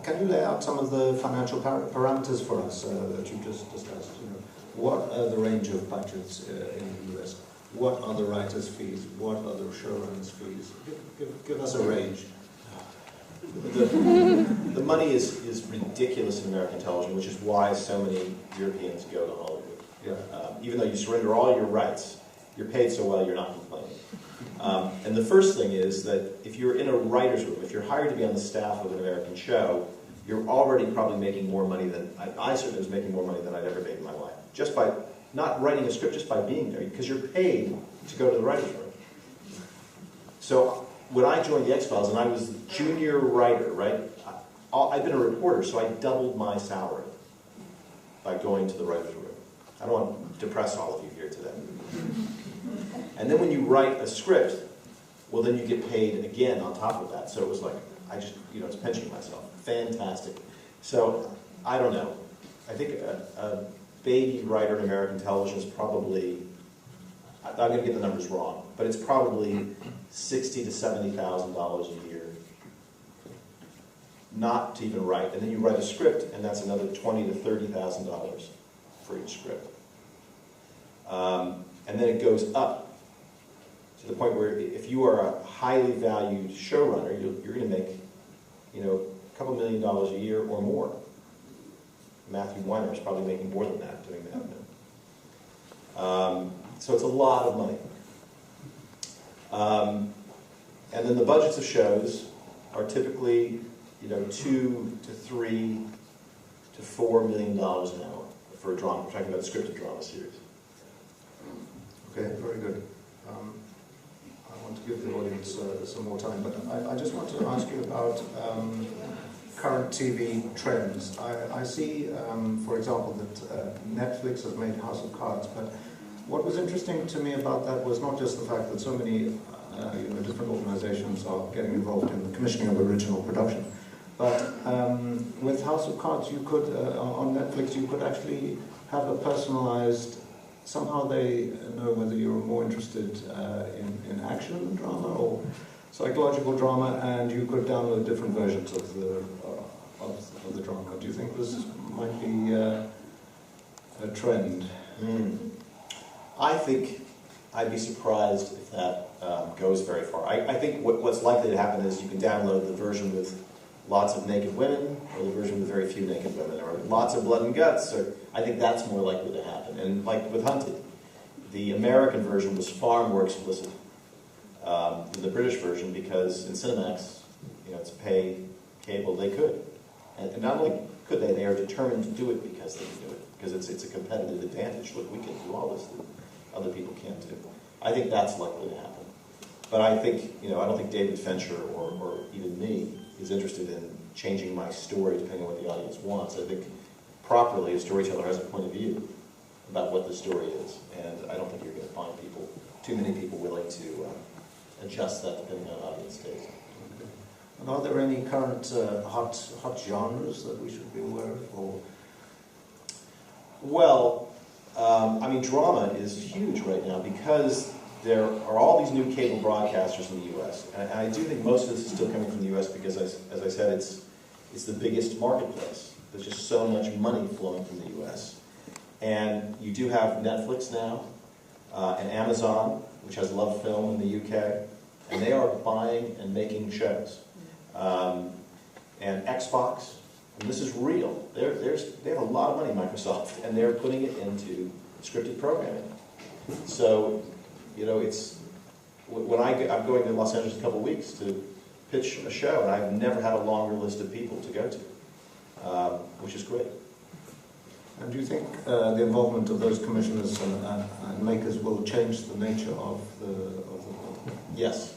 can you lay out some of the financial parameters for us that you just discussed? What are the range of budgets in the US? What are the writers' fees? What are the showrunners' fees? Give us a range. The money is ridiculous in American television, which is why so many Europeans go to Hollywood. Yeah. Even though you surrender all your rights, you're paid so well you're not complaining. And the first thing is that if you're in a writer's room, if you're hired to be on the staff of an American show, you're already probably making more money than, I certainly was making more money than I'd ever made in my life. Just by not writing a script, just by being there, because you're paid to go to the writer's room. So when I joined the X-Files, and I was the junior writer, right? I'd been a reporter, so I doubled my salary by going to the writer's room. I don't want to depress all of you here today. And then when you write a script, well, then you get paid again on top of that. So it was like, it's pinching myself. Fantastic. So, I don't know. I think a baby writer in American television is probably, I'm going to get the numbers wrong, but it's probably $60,000 to $70,000 a year, not to even write. And then you write a script, and that's another $20,000 to $30,000 for each script. And then it goes up to the point where if you are a highly valued showrunner, you're going to make, a couple $1 million a year or more. Matthew Weiner is probably making more than that doing that now. So it's a lot of money. And then the budgets of shows are typically, $2 to $3 to $4 million an hour for a drama. We're talking about a scripted drama series. Okay, very good. I want to give the audience some more time, but I just want to ask you about current TV trends. I see, for example, that Netflix has made House of Cards, but what was interesting to me about that was not just the fact that so many different organizations are getting involved in the commissioning of original production, but with House of Cards, you could, on Netflix, you could actually have a personalized, somehow they know whether you're more interested in action drama or psychological drama, and you could download different versions of the drama. Do you think this might be a trend? I think I'd be surprised if that goes very far. I think what's likely to happen is you can download the version with lots of naked women, or the version with very few naked women, or lots of blood and guts, or I think that's more likely to happen. And like with Hunted, the American version was far more explicit than the British version, because in Cinemax, to pay cable, they could. And not only could they are determined to do it because they can do it, because it's a competitive advantage. Look, we can do all this that other people can't do. I think that's likely to happen. But I think, I don't think David Fincher or even me is interested in changing my story depending on what the audience wants. I think properly a storyteller has a point of view about what the story is, and I don't think you're going to find too many people willing to adjust that depending on audience taste. And are there any current hot genres that we should be aware of? Or? Well, drama is huge right now because there are all these new cable broadcasters in the U.S. And I do think most of this is still coming from the U.S. because, as I said, it's the biggest marketplace. There's just so much money flowing from the U.S. And you do have Netflix now, and Amazon, which has Love Film in the UK, and they are buying and making shows. And Xbox, and this is real. They have a lot of money, Microsoft, and they're putting it into scripted programming. So, when I'm going to Los Angeles in a couple of weeks to pitch a show, and I've never had a longer list of people to go to, which is great. And do you think the involvement of those commissioners and makers will change the nature of the Yes.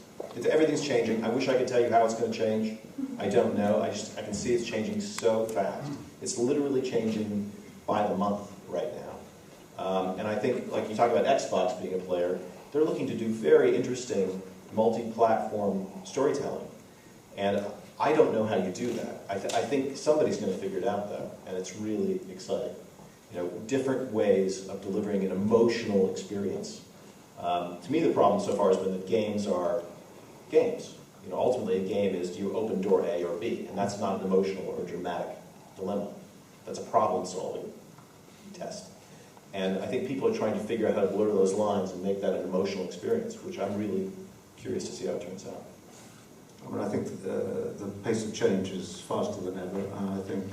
Everything's changing. I wish I could tell you how it's going to change. I don't know. I can see it's changing so fast. It's literally changing by the month right now. And I think, like you talk about Xbox being a player, they're looking to do very interesting multi-platform storytelling. And I don't know how you do that. I think somebody's going to figure it out, though, and it's really exciting. Different ways of delivering an emotional experience. To me, the problem so far has been that games are games. Ultimately, a game is, do you open door A or B? And that's not an emotional or dramatic dilemma. That's a problem-solving test. And I think people are trying to figure out how to blur those lines and make that an emotional experience, which I'm really curious to see how it turns out. I think the pace of change is faster than ever, and I think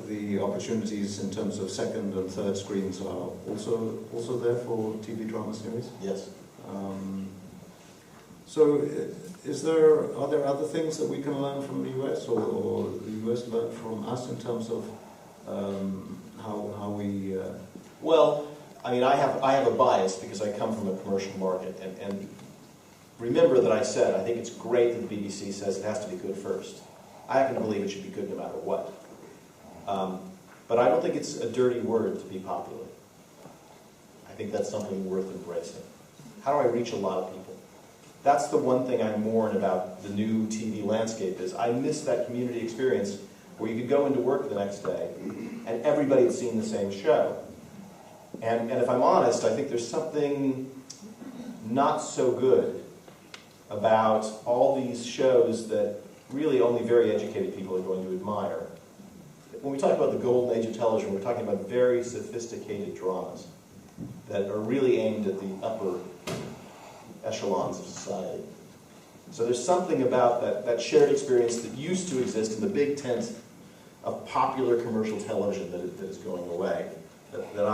the opportunities in terms of second and third screens are also there for TV drama series. Yes. So, are there other things that we can learn from the US, or the US learn from us in terms of how we? Well, I have a bias because I come from a commercial market, and remember that I said I think it's great that the BBC says it has to be good first. I happen to believe it should be good no matter what. But I don't think it's a dirty word to be popular. I think that's something worth embracing. How do I reach a lot of people? That's the one thing I mourn about the new TV landscape is I miss that community experience where you could go into work the next day and everybody had seen the same show. And if I'm honest, I think there's something not so good about all these shows that really only very educated people are going to admire. When we talk about the golden age of television, we're talking about very sophisticated dramas that are really aimed at the upper echelons of society. So there's something about that shared experience that used to exist in the big tent of popular commercial television that is going away, that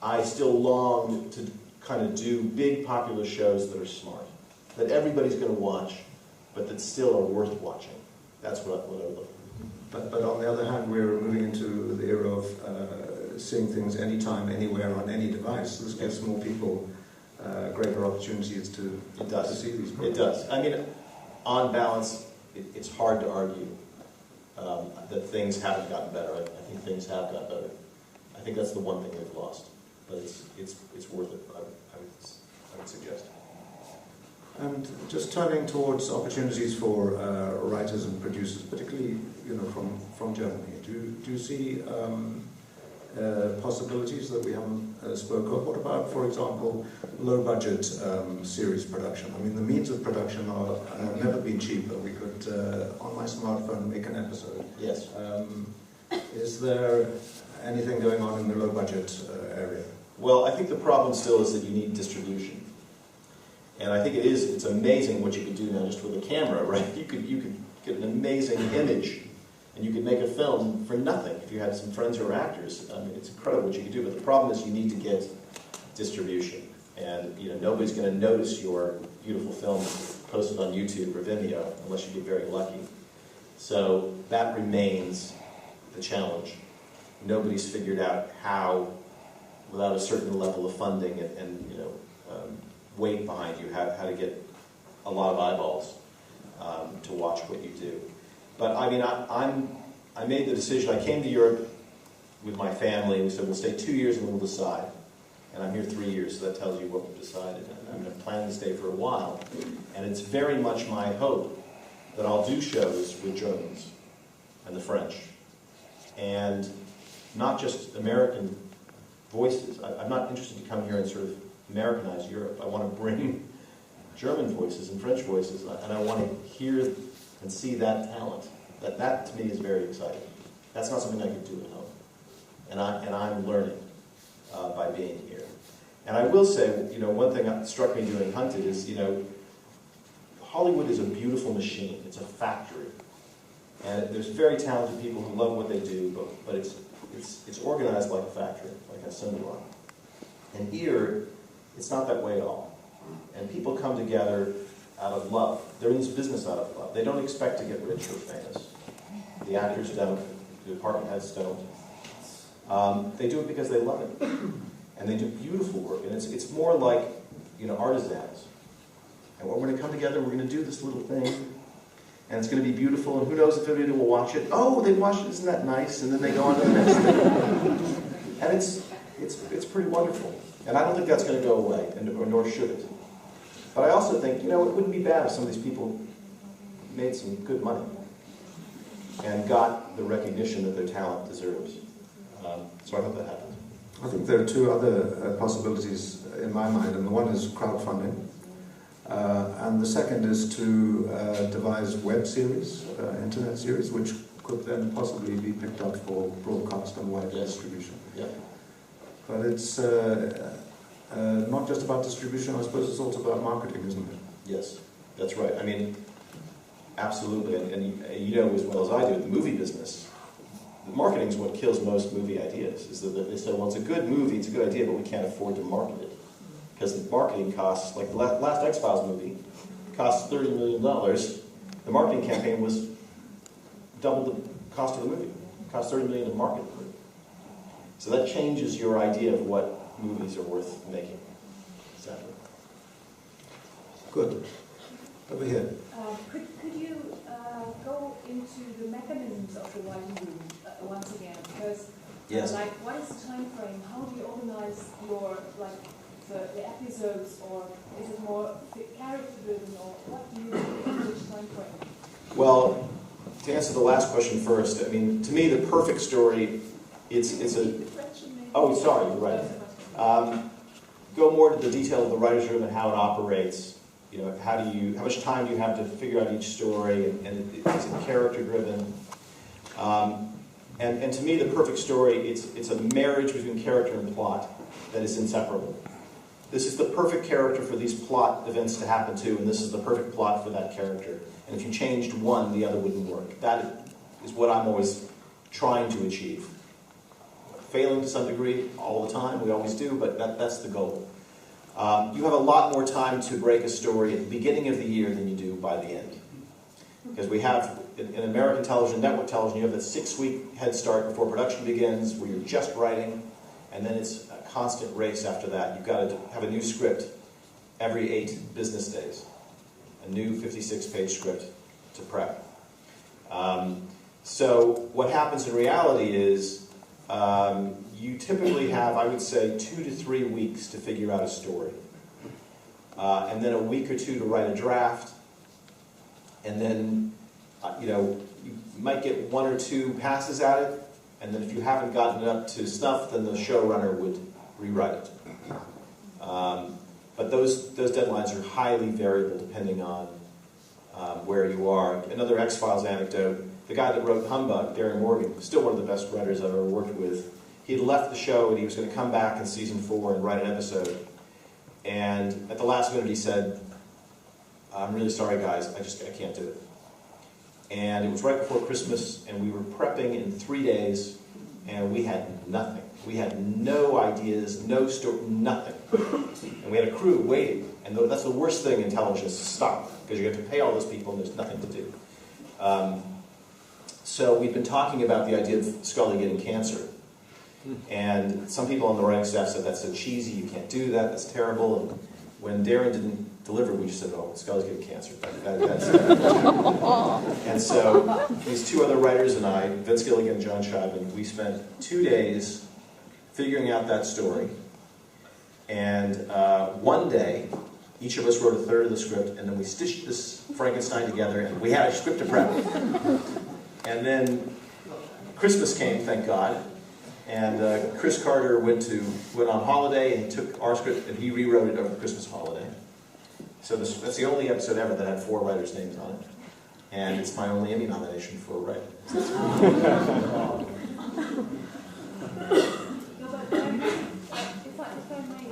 I still long to kind of do big popular shows that are smart, that everybody's going to watch, but that still are worth watching. That's what I would look for. But on the other hand, we're moving into the era of seeing things anytime, anywhere, on any device. This gives more people greater opportunities to see these programs. It does. I mean, on balance, it's hard to argue that things haven't gotten better. I think things have gotten better. I think that's the one thing they've lost, but it's worth it. I would suggest. And just turning towards opportunities for writers and producers, particularly from Germany, do you see possibilities that we haven't spoke of? What about, for example, low-budget series production? I mean, the means of production have never been cheaper. We could, on my smartphone, make an episode. Yes. Is there anything going on in the low-budget area? Well, I think the problem still is that you need distribution. And I think it's amazing what you can do now just with a camera, right? You could get an amazing image, and you could make a film for nothing if you had some friends who are actors. I mean, it's incredible what you can do, but the problem is you need to get distribution. And nobody's going to notice your beautiful film posted on YouTube or Vimeo unless you get very lucky. So that remains the challenge. Nobody's figured out how, without a certain level of funding and weight behind you, how to get a lot of eyeballs to watch what you do. But I mean, I made the decision. I came to Europe with my family, and we said we'll stay 2 years and we'll decide. And I'm here 3 years, so that tells you what we've decided. And I'm planning to stay for a while, and it's very much my hope that I'll do shows with Germans and the French, and not just American voices. I'm not interested to come here and sort of Americanize Europe. I want to bring German voices and French voices, and I want to hear and see that talent. That to me is very exciting. That's not something I could do at home, and I'm learning by being here. And I will say, one thing that struck me doing Hunted is, Hollywood is a beautiful machine. It's a factory, and there's very talented people who love what they do, but it's organized like a factory, like an assembly line. And here, it's not that way at all. And people come together out of love. They're in this business out of love. They don't expect to get rich or famous. The actors don't. The department heads don't. They do it because they love it. And they do beautiful work. And it's more like, artisans. And we're going to come together, we're going to do this little thing, and it's going to be beautiful, and who knows if anybody will watch it. Oh, they watched it, isn't that nice? And then they go on to the next thing. And it's pretty wonderful. And I don't think that's going to go away, or nor should it. But I also think, it wouldn't be bad if some of these people made some good money and got the recognition that their talent deserves. So I hope that happens. I think there are two other possibilities in my mind, and the one is crowdfunding, and the second is to devise web series, internet series, which could then possibly be picked up for broadcast and wider distribution. Yeah. But it's not just about distribution, I suppose it's also about marketing, isn't it? Yes, that's right. I mean, absolutely. And you know as well as I do, the movie business, marketing is what kills most movie ideas. Is that they say, well, it's a good movie, it's a good idea, but we can't afford to market it. Because the marketing costs, like the last X-Files movie, cost $30 million. The marketing campaign was double the cost of the movie. It cost $30 million to market the movie. So that changes your idea of what movies are worth making. Exactly. Good. Over here. Could you go into the mechanisms of the writing room once again? Because, yes. What is the time frame? How do you organize your, the episodes, or is it more character-driven, or what do you do in which time frame? Well, to answer the last question first, I mean, to me, the perfect story, it's a... Oh, sorry, you're right. Go more to the detail of the writer's room and how it operates. How much time do you have to figure out each story, and is it character-driven? And to me, the perfect story, it's a marriage between character and plot that is inseparable. This is the perfect character for these plot events to happen to, and this is the perfect plot for that character. And if you changed one, the other wouldn't work. That is what I'm always trying to achieve. Failing to some degree all the time, we always do, but that's the goal. You have a lot more time to break a story at the beginning of the year than you do by the end. Because we have, in American television, network television, you have that 6-week head start before production begins, where you're just writing, and then it's a constant race after that. You've got to have a new script every 8 business days, a new 56-page script to prep. So what happens in reality is you typically have, I would say, 2 to 3 weeks to figure out a story. And then a week or 2 to write a draft. And then, you might get 1 or 2 passes at it. And then if you haven't gotten it up to snuff, then the showrunner would rewrite it. But those deadlines are highly variable depending on where you are. Another X-Files anecdote, the guy that wrote Humbug, Darren Morgan, still one of the best writers I've ever worked with. He had left the show and he was going to come back in season 4 and write an episode. And at the last minute he said, "I'm really sorry guys, I can't do it." And it was right before Christmas and we were prepping in 3 days and we had nothing. We had no ideas, no story, nothing. And we had a crew waiting. And that's the worst thing in television is to stop, because you have to pay all those people and there's nothing to do. So we've been talking about the idea of Scully getting cancer. And some people on the writing staff said, "That's so cheesy, you can't do that, that's terrible." And when Darren didn't deliver, we just said, "Oh, Scully's getting cancer." And so these 2 other writers and I, Vince Gilligan and John Scheiben, we spent 2 days figuring out that story. And one day, each of us wrote a third of the script, and then we stitched this Frankenstein together, and we had a script to prep. And then Christmas came, thank God, and Chris Carter went on holiday, and he took our script and he rewrote it over the Christmas holiday. So that's the only episode ever that had 4 writers' names on it, and it's my only Emmy nomination for writing. No, but if I may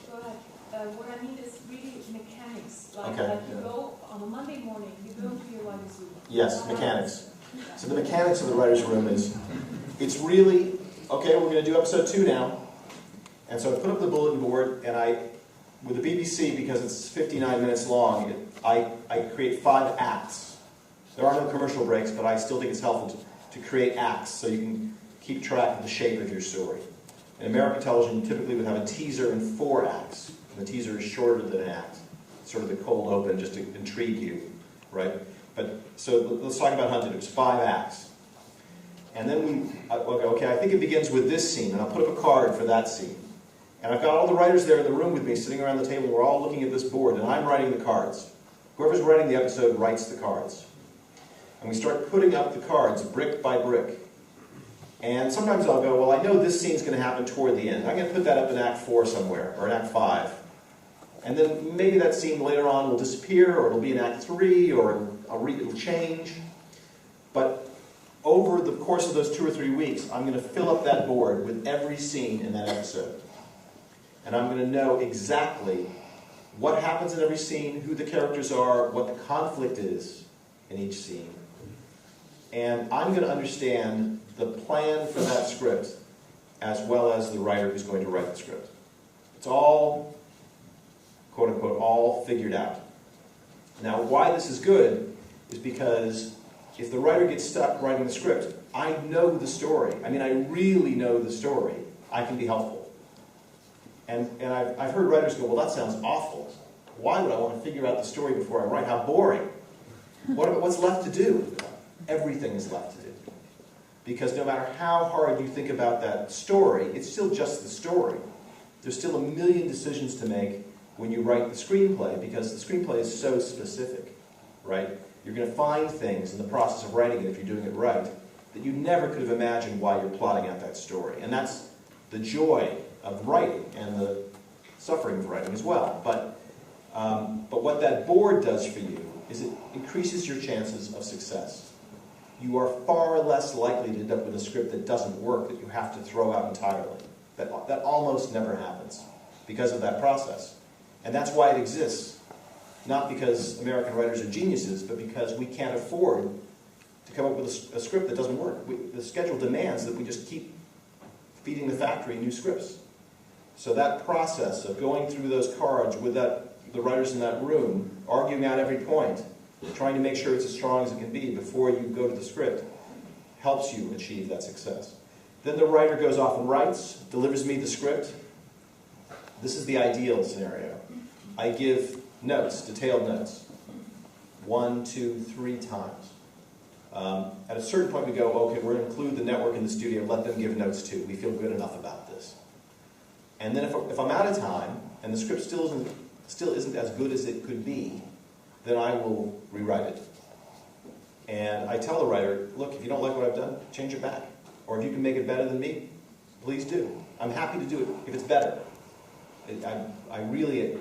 go ahead, what I mean is really mechanics. Like you go on a Monday morning, you go to your writer's room. Yes, mechanics. So the mechanics of the writer's room is, it's really, okay, we're going to do episode 2 now. And so I put up the bulletin board, and with the BBC, because it's 59 minutes long, I create 5 acts. There are no commercial breaks, but I still think it's helpful to create acts so you can keep track of the shape of your story. In American television, you typically would have a teaser and 4 acts. And the teaser is shorter than an act. It's sort of the cold open just to intrigue you, right? So let's talk about Hunted. It was 5 acts. And then I think it begins with this scene, and I'll put up a card for that scene. And I've got all the writers there in the room with me, sitting around the table. We're all looking at this board, and I'm writing the cards. Whoever's writing the episode writes the cards. And we start putting up the cards brick by brick. And sometimes I'll go, well, I know this scene's going to happen toward the end. I'm going to put that up in Act 4 somewhere, or in Act 5. And then maybe that scene later on will disappear, or it'll be in Act 3, or it'll change. But over the course of those 2 or 3 weeks, I'm going to fill up that board with every scene in that episode. And I'm going to know exactly what happens in every scene, who the characters are, what the conflict is in each scene. And I'm going to understand the plan for that script as well as the writer who's going to write the script. It's all, quote unquote, all figured out. Now, why this is good is because if the writer gets stuck writing the script, I know the story. I mean, I really know the story. I can be helpful. And I've heard writers go, well, that sounds awful. Why would I want to figure out the story before I write? How boring. What's left to do? Everything is left to do. Because no matter how hard you think about that story, it's still just the story. There's still a million decisions to make when you write the screenplay, because the screenplay is so specific, right? You're going to find things in the process of writing it, if you're doing it right, that you never could have imagined while you're plotting out that story. And that's the joy of writing and the suffering of writing as well. But what that board does for you is it increases your chances of success. You are far less likely to end up with a script that doesn't work, that you have to throw out entirely. That almost never happens because of that process. And that's why it exists. Not because American writers are geniuses, but because we can't afford to come up with a script that doesn't work. The schedule demands that we just keep feeding the factory new scripts. So that process of going through those cards with the writers in that room, arguing out every point, trying to make sure it's as strong as it can be before you go to the script, helps you achieve that success. Then the writer goes off and writes, delivers me the script. This is the ideal scenario. I give notes, detailed notes, 1, 2, 3 times. At a certain point we go, okay, we're going to include the network in the studio, let them give notes too. We feel good enough about this. And then if I'm out of time, and the script still isn't as good as it could be, then I will rewrite it. And I tell the writer, look, if you don't like what I've done, change it back. Or if you can make it better than me, please do. I'm happy to do it if it's better. I really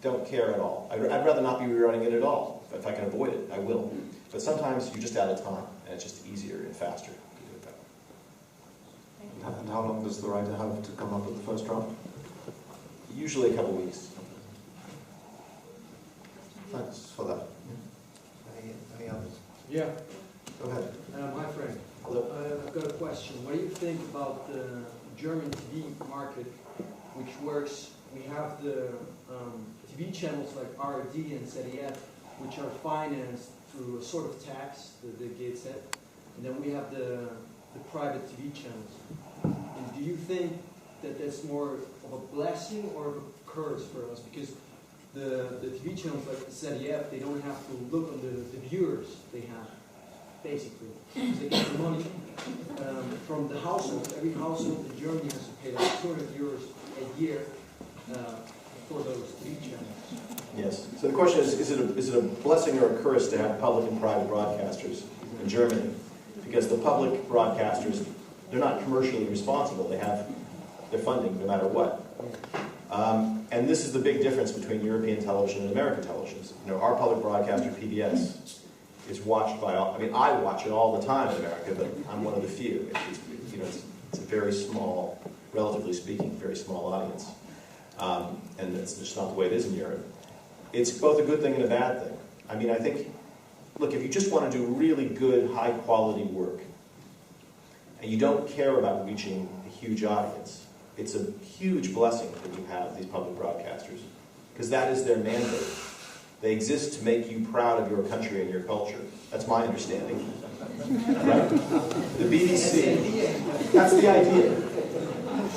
don't care at all. I'd rather not be rewriting it at all. If I can avoid it, I will. But sometimes you're just out of time, and it's just easier and faster to do it better. And how long does the writer have to come up with the first draft? Usually a couple weeks. Thanks for that. Any others? Yeah. Go ahead. My friend. Hello. I've got a question. What do you think about the German TV market, which works? We have the TV channels like ARD and ZDF, which are financed through a sort of tax, the GZ, and then we have the private TV channels. And do you think that that's more of a blessing or of a curse for us? Because the TV channels like the ZDF, they don't have to look on the viewers they have, basically. Because they get the money from the household. Every household in Germany has to pay like 200 euros a year for those TV channels. Yes. So the question is it a blessing or a curse to have public and private broadcasters in Germany? Because the public broadcasters, they're not commercially responsible. They have their funding no matter what. And this is the big difference between European television and American televisions. You know, our public broadcaster, PBS, is watched by all. I mean, I watch it all the time in America, but I'm one of the few. It's a very small, relatively speaking, very small audience. And it's just not the way it is in Europe. It's both a good thing and a bad thing. I mean, I think, look, if you just want to do really good, high-quality work, and you don't care about reaching a huge audience, it's a huge blessing that you have these public broadcasters, because that is their mandate. They exist to make you proud of your country and your culture. That's my understanding. Right? The BBC, that's the idea.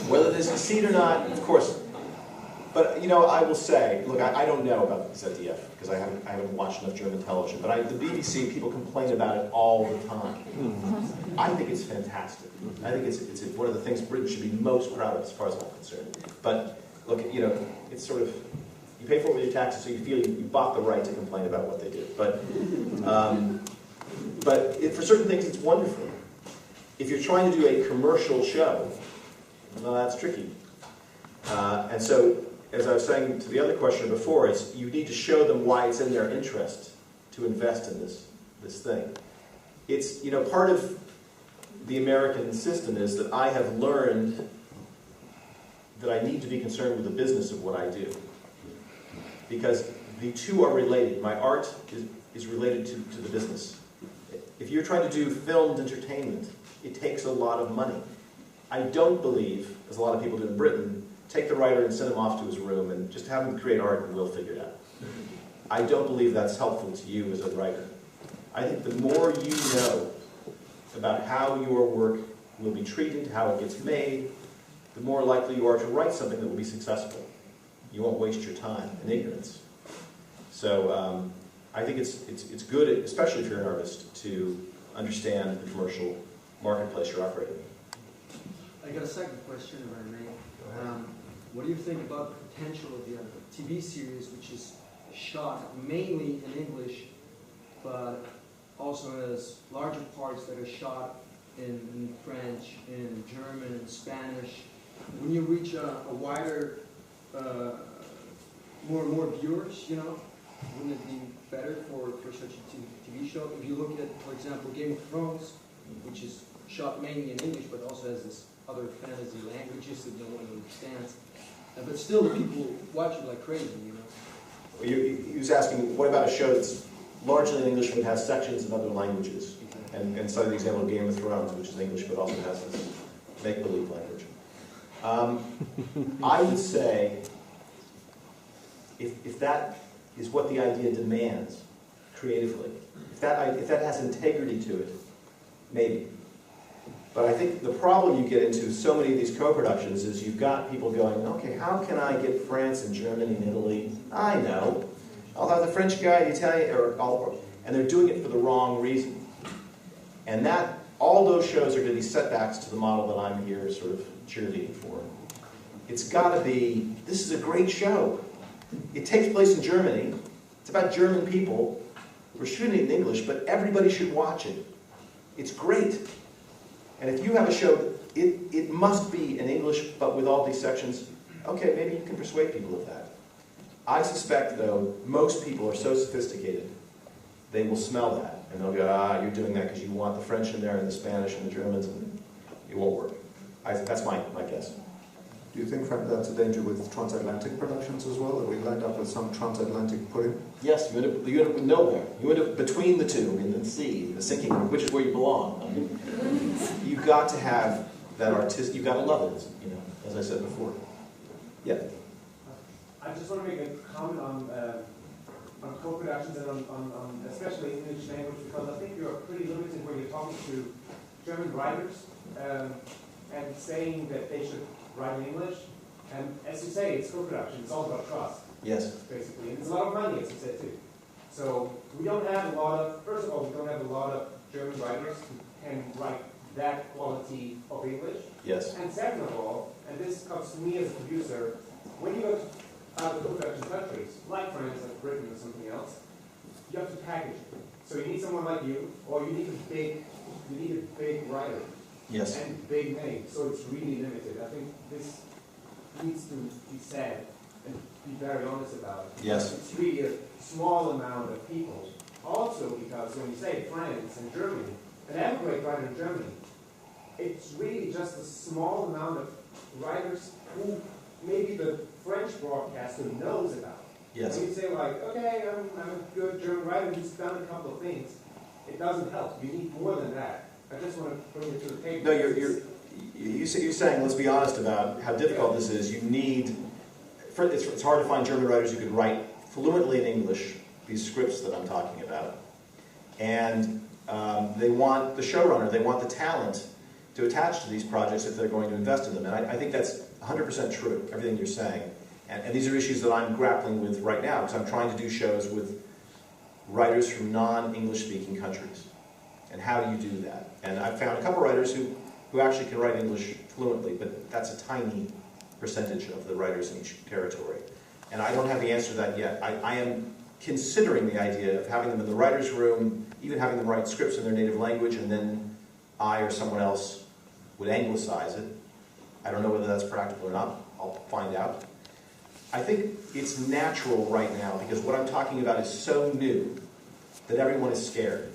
Whether they succeed or not, of course. But, you know, I will say, look, I don't know about the ZDF, because I haven't watched enough German television, but the BBC, people complain about it all the time. I think it's fantastic. I think it's one of the things Britain should be most proud of, as far as I'm concerned. But, look, you know, it's sort of, you pay for it with your taxes, so you feel you bought the right to complain about what they do. But for certain things, it's wonderful. If you're trying to do a commercial show, well, that's tricky. And so, as I was saying to the other question before, it's you need to show them why it's in their interest to invest in this thing. It's, you know, part of the American system is that I have learned that I need to be concerned with the business of what I do. Because the two are related. My art is related to the business. If you're trying to do filmed entertainment, it takes a lot of money. I don't believe, as a lot of people do in Britain, take the writer and send him off to his room and just have him create art and we'll figure it out. I don't believe that's helpful to you as a writer. I think the more you know about how your work will be treated, how it gets made, the more likely you are to write something that will be successful. You won't waste your time in ignorance. So I think it's good, especially if you're an artist, to understand the commercial marketplace you're operating in. I got a second question, if I may. What do you think about the potential of the TV series, which is shot mainly in English, but also has larger parts that are shot in French, in German, in Spanish? When you reach a wider, more viewers, you know, wouldn't it be better for such a TV show? If you look at, for example, Game of Thrones, which is shot mainly in English, but also has this other fantasy languages that no one understands. But still, the people watch it like crazy, you know. He was asking, what about a show that's largely in English but has sections in other languages? And cited the example of Game of Thrones, which is English but also has this make-believe language. I would say, if that is what the idea demands creatively, if that has integrity to it, maybe. But I think the problem you get into so many of these co-productions is you've got people going, okay, how can I get France and Germany and Italy? I know. I'll have the French guy, the Italian, and they're doing it for the wrong reason. And that, all those shows are going to be setbacks to the model that I'm here sort of cheerleading for. It's got to be, this is a great show. It takes place in Germany. It's about German people. We're shooting it in English, but everybody should watch it. It's great. And if you have a show, it must be in English, but with all these sections, okay, maybe you can persuade people of that. I suspect, though, most people are so sophisticated, they will smell that. And they'll go, you're doing that because you want the French in there and the Spanish and the Germans, and it won't work. That's my guess. Do you think, Frank, that's a danger with transatlantic productions as well? That we end up with some transatlantic pudding? Yes, you end up with nowhere. You end up between the two, in the sea, the sinking, which is where you belong. I mean, you've got to have that artist. You've got to love it, you know, as I said before. Yeah. I just want to make a comment on co-productions and on especially English language, because I think you're pretty limited when you're talking to German writers and saying that they should write in English. And as you say, it's co-production. It's all about trust. Yes. Basically. And there's a lot of money, as you said, too. So we don't have a lot of, first of all, we don't have a lot of German writers who can write that quality of English. Yes. And second of all, and this comes to me as a producer, when you go to other co-production countries, like France, like Britain or something else, you have to package it. So you need someone like you, or you need a big writer. Yes. And big name. So it's really limited. I think this needs to be said and be very honest about it. Yes. It's really a small amount of people. Also because when you say France and Germany, and I have a great writer in Germany, it's really just a small amount of writers who maybe the French broadcaster knows about. Yes. When you say like, okay, I'm a good German writer who's done a couple of things, it doesn't help. You need more than that. I just want to bring it to the table. No, you're saying, let's be honest about how difficult this is. You need, it's hard to find German writers who could write fluently in English these scripts that I'm talking about. And they want the showrunner, they want the talent to attach to these projects if they're going to invest in them. And I think that's 100% true, everything you're saying. And these are issues that I'm grappling with right now, because I'm trying to do shows with writers from non-English speaking countries. And how do you do that? And I've found a couple writers who actually can write English fluently, but that's a tiny percentage of the writers in each territory. And I don't have the answer to that yet. I am considering the idea of having them in the writer's room, even having them write scripts in their native language, and then I or someone else would anglicize it. I don't know whether that's practical or not. I'll find out. I think it's natural right now, because what I'm talking about is so new that everyone is scared.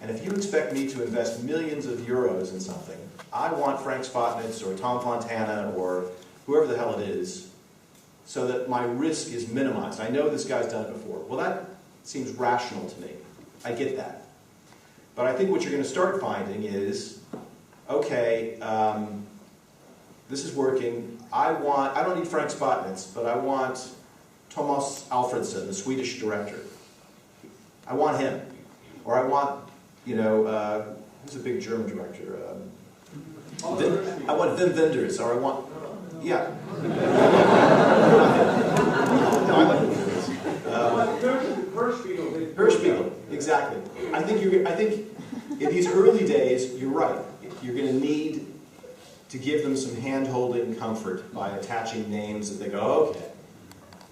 And if you expect me to invest millions of euros in something, I want Frank Spotnitz or Tom Fontana or whoever the hell it is, so that my risk is minimized. I know this guy's done it before. Well, that seems rational to me. I get that. But I think what you're going to start finding is, okay, this is working. I don't need Frank Spotnitz, but I want Thomas Alfredson, the Swedish director. I want him. Or I want, who's a big German director? I want Wim Wenders, or I want, yeah. No, I like Wim Wenders. Hirschbiegel, exactly. I think in these early days, you're right. You're going to need to give them some hand-holding comfort by attaching names that they go, okay.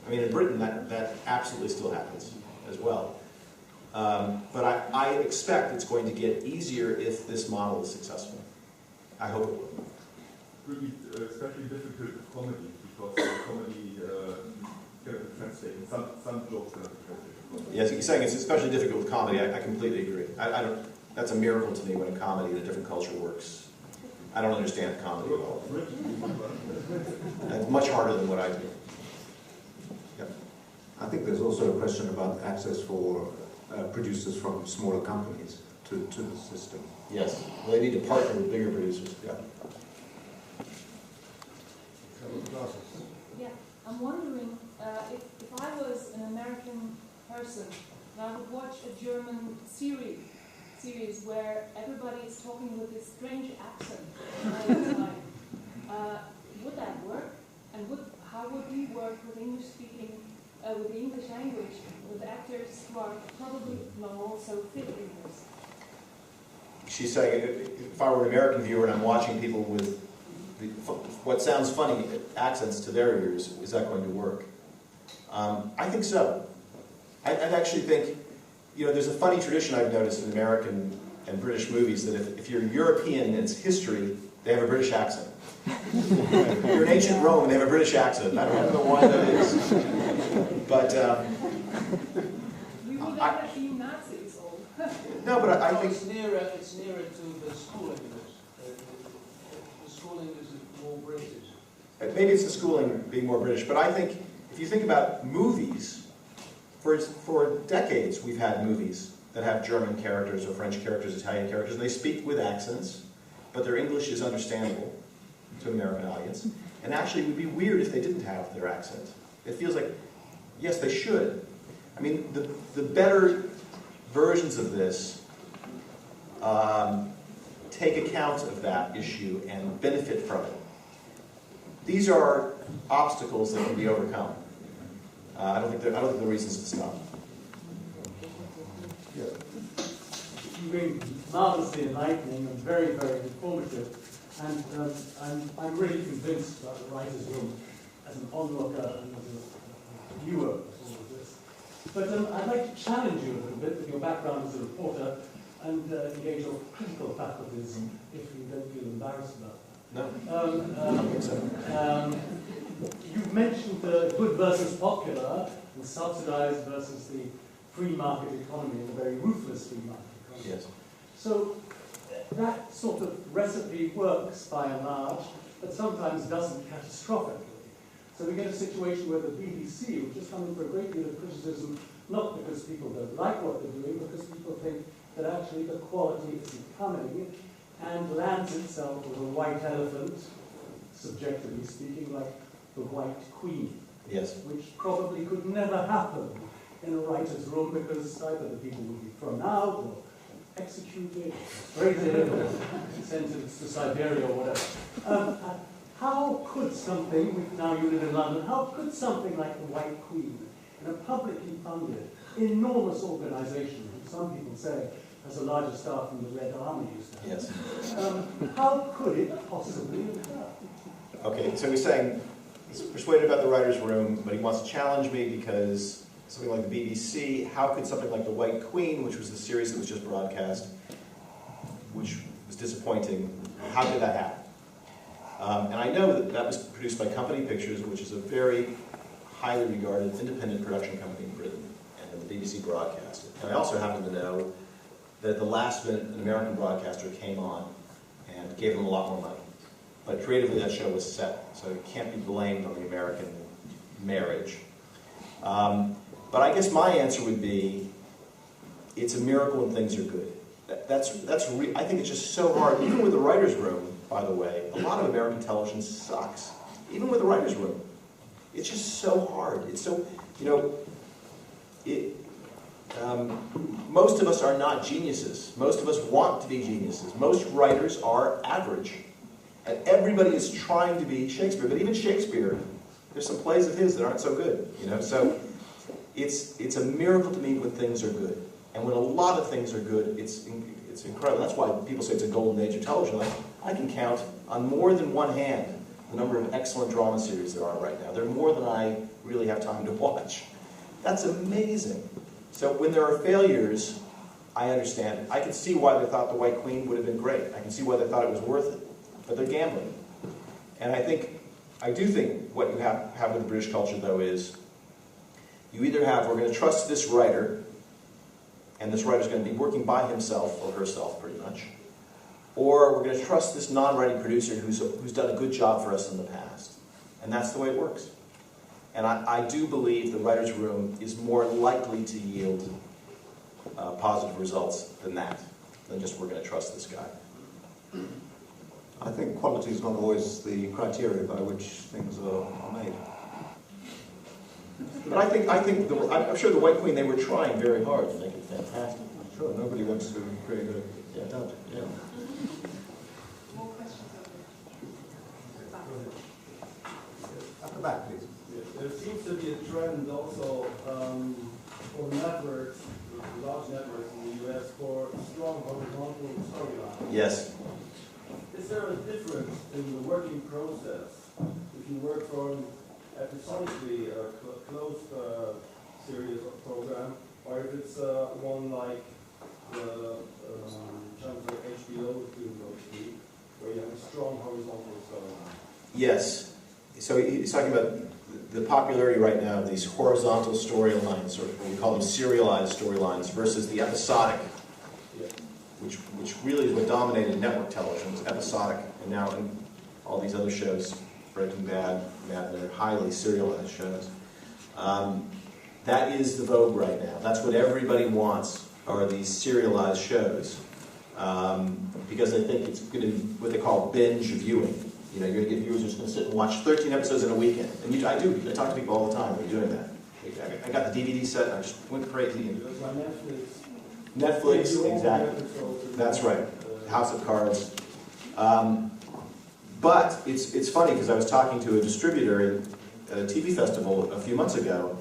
I mean, in Britain, that absolutely still happens as well. But I expect it's going to get easier if this model is successful. I hope it will. It will be especially difficult with comedy, because comedy cannot be translated. Some jokes cannot be translated. Yes, you're saying it's especially difficult with comedy. I completely agree. That's a miracle to me when a comedy in a different culture works. I don't understand comedy at all. It's much harder than what I do. Yep. I think there's also a question about access for producers from smaller companies to the system. Yes, well, they need to partner with bigger producers. Yeah. Yeah, I'm wondering if I was an American person and I would watch a German series, series where everybody is talking with this strange accent all the time. Would that work? And how would we work with English speaking, with the English language, with actors who are probably not also fit English? She's saying, if I were an American viewer and I'm watching people with what sounds funny accents to their ears, is that going to work? I think so. I actually think, there's a funny tradition I've noticed in American and British movies that if you're European and it's history, they have a British accent. If you're in ancient Rome and they have a British accent. I don't know why that is. But we would have been Nazis all. No, but I think it's nearer to the school English. The school English is more British. Maybe it's the schooling being more British, but I think if you think about movies, for decades we've had movies that have German characters or French characters, Italian characters, and they speak with accents, but their English is understandable to an American audience. And actually it would be weird if they didn't have their accent. It feels like, yes, they should. I mean, the better versions of this take account of that issue and benefit from it. These are obstacles that can be overcome. I don't think there are reasons to stop. Yeah. You've been marvelously enlightening and very, very informative. And I'm really convinced about the writer's room as an onlooker and as a viewer of all of this. But I'd like to challenge you a little bit with your background as a reporter and engage your critical faculties if you don't feel embarrassed about that. No. I don't think so. You've mentioned the good versus popular, the subsidized versus the free market economy, and the very ruthless free market economy. Yes. So that sort of recipe works by and large, but sometimes doesn't catastrophically. So we get a situation where the BBC, which is coming for a great deal of criticism, not because people don't like what they're doing, because people think that actually the quality isn't coming, and lands itself with a white elephant, subjectively speaking, like the White Queen. Yes. Which probably could never happen in a writer's room because either the people would be thrown out or executed, raided, or sentenced to Siberia or whatever. How could something, now you live in London, how could something like the White Queen, in a publicly funded, enormous organization, which some people say has a larger staff than the Red Army used to have, yes. How could it possibly occur? Okay, so he's saying he's persuaded about the writer's room, but he wants to challenge me because something like the BBC, how could something like The White Queen, which was the series that was just broadcast, which was disappointing, how did that happen? And I know that that was produced by Company Pictures, which is a very highly regarded independent production company in Britain, and the BBC broadcast it. And I also happen to know that at the last minute, an American broadcaster came on and gave them a lot more money. But creatively, that show was set, so it can't be blamed on the American marriage. But I guess my answer would be, it's a miracle when things are good. I think it's just so hard. Even with the writer's room, by the way, a lot of American television sucks. Even with the writer's room. It's just so hard. It's so, most of us are not geniuses. Most of us want to be geniuses. Most writers are average. And everybody is trying to be Shakespeare. But even Shakespeare, there's some plays of his that aren't so good. So it's a miracle to me when things are good. And when a lot of things are good, it's incredible. That's why people say it's a golden age of television. I can count on more than one hand the number of excellent drama series there are right now. There are more than I really have time to watch. That's amazing. So when there are failures, I understand it. I can see why they thought The White Queen would have been great. I can see why they thought it was worth it. But they're gambling. And I do think what you have with the British culture, though, is you either have, we're going to trust this writer, and this writer's going to be working by himself or herself, pretty much, or we're going to trust this non-writing producer who's done a good job for us in the past. And that's the way it works. And I do believe the writer's room is more likely to yield positive results than just we're going to trust this guy. I think quality is not always the criteria by which things are made. But I'm sure The White Queen, they were trying very hard to make it fantastic. Sure, nobody wants to create a... Yeah, don't. Yeah. More questions over there. At the back, please. There seems to be a trend also for networks, large networks in the US, for strong horizontal storylines. Yes. Is there a difference in the working process if you work from episodically a closed series of program, or if it's one like the channels like HBO do, where you have a strong horizontal storyline? Yes. So he's talking about the popularity right now of these horizontal storylines, or what we call them serialized storylines, versus the episodic, which really is what dominated network television, was episodic. And now in all these other shows, Breaking Bad, Mad Men, are highly serialized shows. That is the vogue right now. That's what everybody wants, are these serialized shows. Because they think it's going to be what they call binge viewing. You know, you're going to get viewers who's going to sit and watch 13 episodes in a weekend. And I talk to people all the time who are doing that. I got the DVD set and I just went crazy. Netflix, exactly. That's right. House of Cards. But it's funny because I was talking to a distributor at a TV festival a few months ago,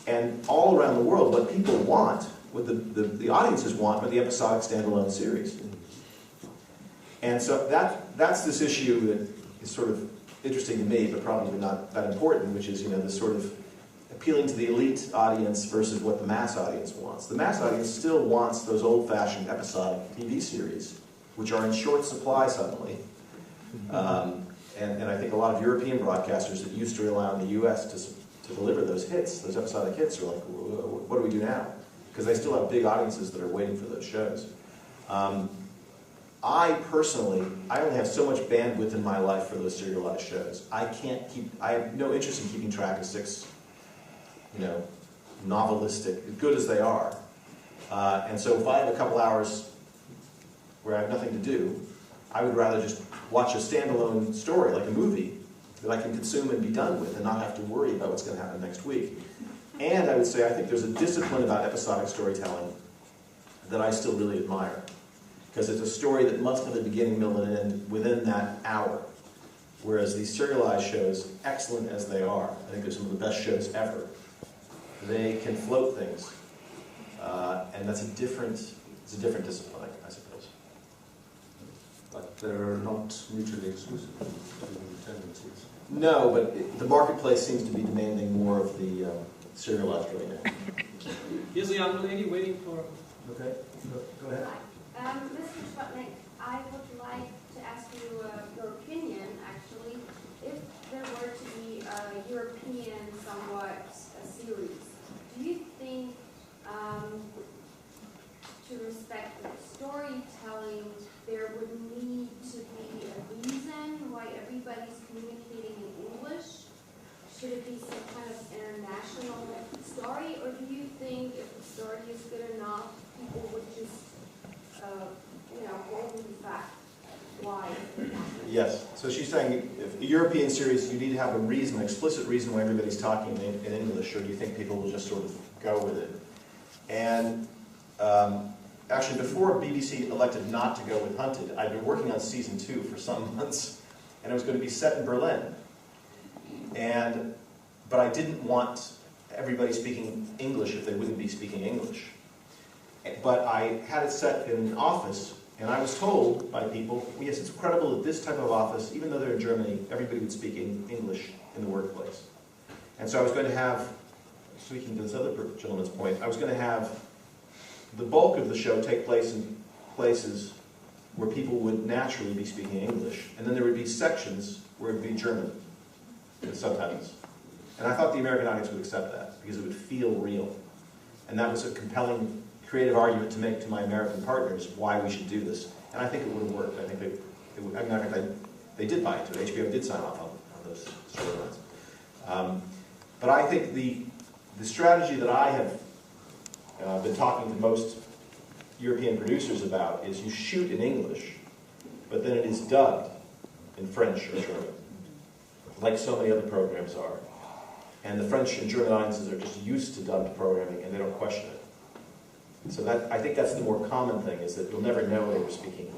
and all around the world, what people want, what the audiences want, are the episodic standalone series. And so that's this issue that is sort of interesting to me, but probably not that important, which is, this sort of appealing to the elite audience versus what the mass audience wants. The mass audience still wants those old-fashioned episodic TV series, which are in short supply suddenly. And I think a lot of European broadcasters that used to rely on the U.S. to deliver those hits, those episodic hits, are like, what do we do now? Because they still have big audiences that are waiting for those shows. I personally only have so much bandwidth in my life for those serialized shows. I have no interest in keeping track of 6, novelistic, good as they are. And so if I have a couple hours where I have nothing to do, I would rather just watch a standalone story, like a movie, that I can consume and be done with and not have to worry about what's going to happen next week. And I would say I think there's a discipline about episodic storytelling that I still really admire. Because it's a story that must have a beginning, middle, and end within that hour. Whereas these serialized shows, excellent as they are, I think they're some of the best shows ever, they can float things. And that's a different discipline, I suppose. But they're not mutually exclusive tendencies. No, but the marketplace seems to be demanding more of the serialized right now. Here's a young lady waiting for... Okay, go ahead. Mr. Spotnitz, I would like to ask you your opinion, actually. If there were to be a European somewhat series, do you think to respect the storytelling, there would need to be a reason why everybody's communicating in English? Should it be some kind of international story, or do you think if the story is good enough, people would just hold in fact why? Yes. So she's saying, if a European series, you need to have a reason, an explicit reason why everybody's talking in English, or do you think people will just sort of go with it? And actually, before BBC elected not to go with Hunted, I'd been working on season 2 for some months, and it was going to be set in Berlin. But I didn't want everybody speaking English if they wouldn't be speaking English. But I had it set in an office, and I was told by people, well, yes, it's incredible that this type of office, even though they're in Germany, everybody would speak English in the workplace. And so I was going to have, speaking to this other gentleman's point, I was going to have the bulk of the show take place in places where people would naturally be speaking English, and then there would be sections where it would be German with subtitles. And I thought the American audience would accept that, because it would feel real. And that was a compelling creative argument to make to my American partners why we should do this. And I think it would have worked. I think they did buy into it. HBO did sign off on those storylines. But I think the strategy that I have been talking to most European producers about is you shoot in English, but then it is dubbed in French or German, like so many other programs are. And the French and German audiences are just used to dubbed programming, and they don't question it. So that, I think that's the more common thing, is that you'll never know they were speaking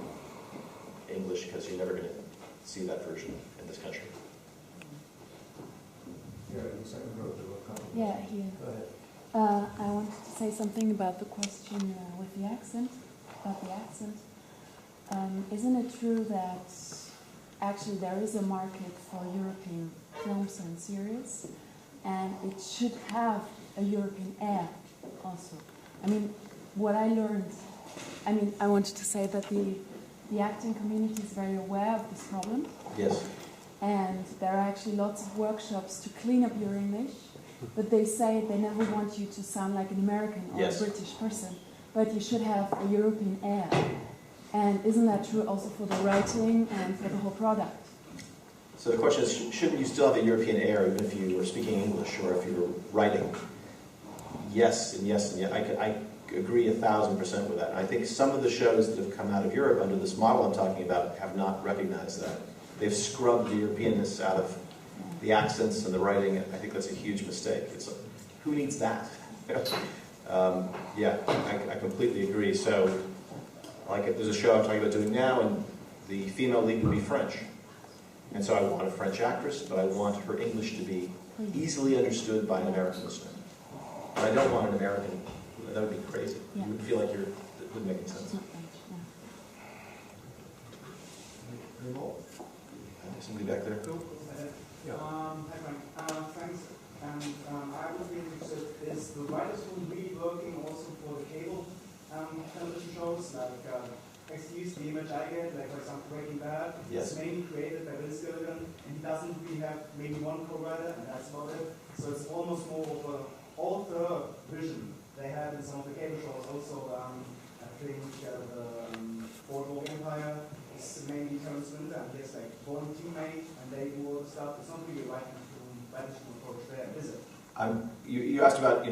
English because you're never going to see that version in this country. Yeah, in the second row, there were a couple. Yeah, here. Go ahead. I wanted to say something about the question with the accent, isn't it true that actually there is a market for European films and series, and it should have a European air also? I mean, what I learned, I wanted to say that the acting community is very aware of this problem. Yes. And there are actually lots of workshops to clean up your English, but they say they never want you to sound like an American or Yes. a British person, but you should have a European air. And isn't that true also for the writing and for the whole product? So the question is, shouldn't you still have a European air even if you were speaking English or if you were writing? Yes, and yes, and yes. I agree 1,000% with that. And I think some of the shows that have come out of Europe under this model I'm talking about have not recognized that. They've scrubbed the Europeanness out of the accents and the writing. I think that's a huge mistake. It's like, who needs that? Yeah, I completely agree. So, like, there's a show I'm talking about doing now, and the female lead would be French. And so I want a French actress, but I want her English to be easily understood by an American listener. But I don't want an American. That would be crazy. Yeah. You would feel like it wouldn't make any sense. Somebody back there. Hi Frank. Thanks. And I would be interested, is the writers room really working also for the cable television shows? Like, excuse the image I get, like for example Breaking Bad. Yes. It's mainly created by Vince Gilligan, and he doesn't really have maybe one co-writer, and that's about it. So it's almost more of an author vision they have in some of the cable shows. Also, I think the Boardwalk Empire is mainly Terrence Winter, and he has like one teammate, and they do all the stuff. It's not really writing approach there, is it? You asked about,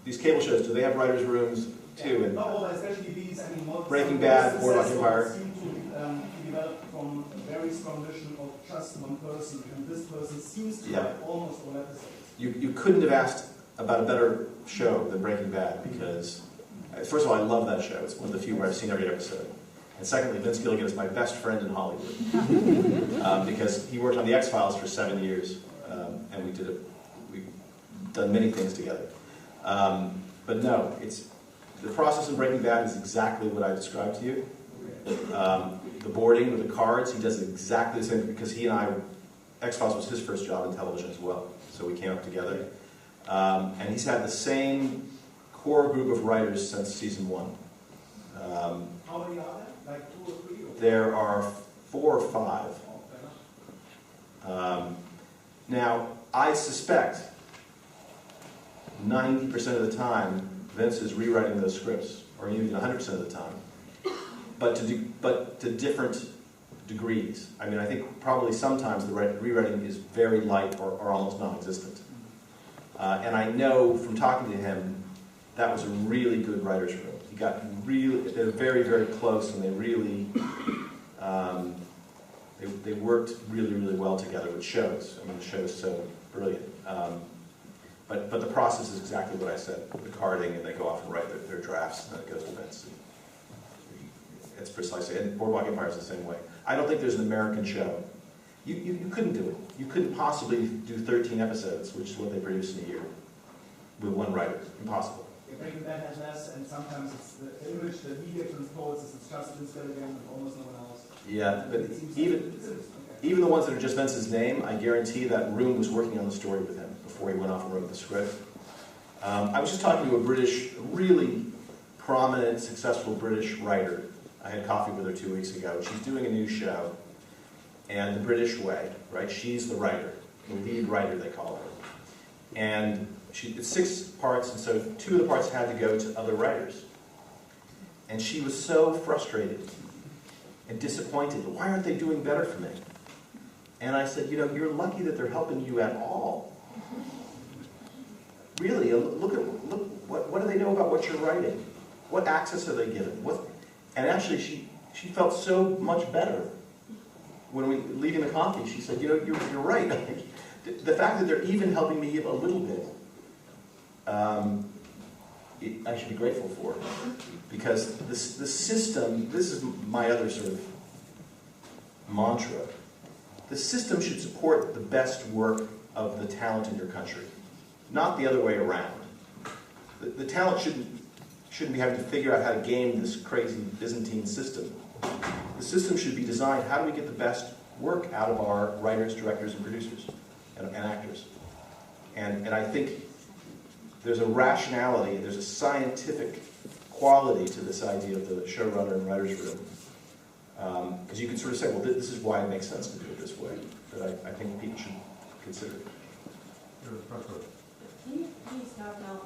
these cable shows, do they have writers' rooms too? And well, especially these, Breaking Bad, Boardwalk Empire. seem to develop from a very strong vision of just one person, and this person seems to have almost all episodes. You couldn't have asked about a better show than Breaking Bad, because, first of all, I love that show. It's one of the few where I've seen every episode. And secondly, Vince Gilligan is my best friend in Hollywood, because he worked on The X-Files for 7 years, and we've done many things together. But no, the process in Breaking Bad is exactly what I described to you. The boarding with the cards, he does exactly the same, because he and I, X-Files was his first job in television as well, so we came up together. And he's had the same core group of writers since season 1. How many are there? Like 2 or 3? Or There are 4 or 5. Now, I suspect 90% of the time Vince is rewriting those scripts, or even 100% of the time, but to different degrees. I mean, I think probably sometimes the rewriting is very light or almost non-existent. And I know from talking to him, that was a really good writer's room. He got they're very, very close, and they really, they worked really, really well together with shows. I mean, the show's so brilliant. But the process is exactly what I said, the carding, and they go off and write their drafts, and then it goes to Vince. It's precisely, and Boardwalk Empire is the same way. I don't think there's an American show. You couldn't do it. You couldn't possibly do 13 episodes, which is what they produce in a year, with one writer. Impossible. Breaking Bad has less, and sometimes it's the image the media transports is it's just Vince Gilligan and almost no one else. Yeah, but even the ones that are just Vince's name, I guarantee that room was working on the story with him before he went off and wrote the script. I was just talking to a really prominent, successful British writer. I had coffee with her 2 weeks ago. She's doing a new show, and the British way, right? She's the writer, the lead writer, they call her. And it's 6 parts, and so 2 of the parts had to go to other writers. And she was so frustrated and disappointed. Why aren't they doing better for me? And I said, you're lucky that they're helping you at all. Really, look, what do they know about what you're writing? What access are they given? And actually, she felt so much better when we leaving the coffee. She said, you're right. The fact that they're even helping me a little bit I should be grateful for. Because the system, this is my other sort of mantra, the system should support the best work of the talent in your country, not the other way around. The talent shouldn't be having to figure out how to game this crazy Byzantine system. The system should be designed, how do we get the best work out of our writers, directors, and producers, and actors. And I think there's a rationality, there's a scientific quality to this idea of the showrunner and writer's room. Because you can sort of say, well, this is why it makes sense to do it this way. But I think people should consider it. Can you please talk now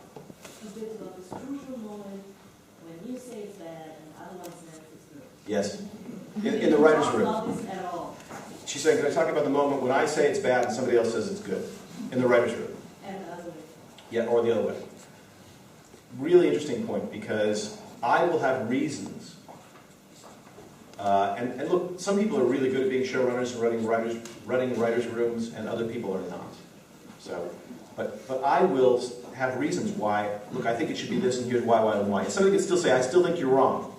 a bit about this crucial moment when you say it's bad and other ones say it's good? Yes. In the writer's room. Talk about this at all. She's saying, can I talk about the moment when I say it's bad and somebody else says it's good? In the writer's room. And the other way. Yeah, or the other way. Really interesting point, because I will have reasons. And look, some people are really good at being showrunners and running writers' rooms, and other people are not. So, but I will have reasons why, look, I think it should be this, and here's why, and why. And somebody can still say, I still think you're wrong.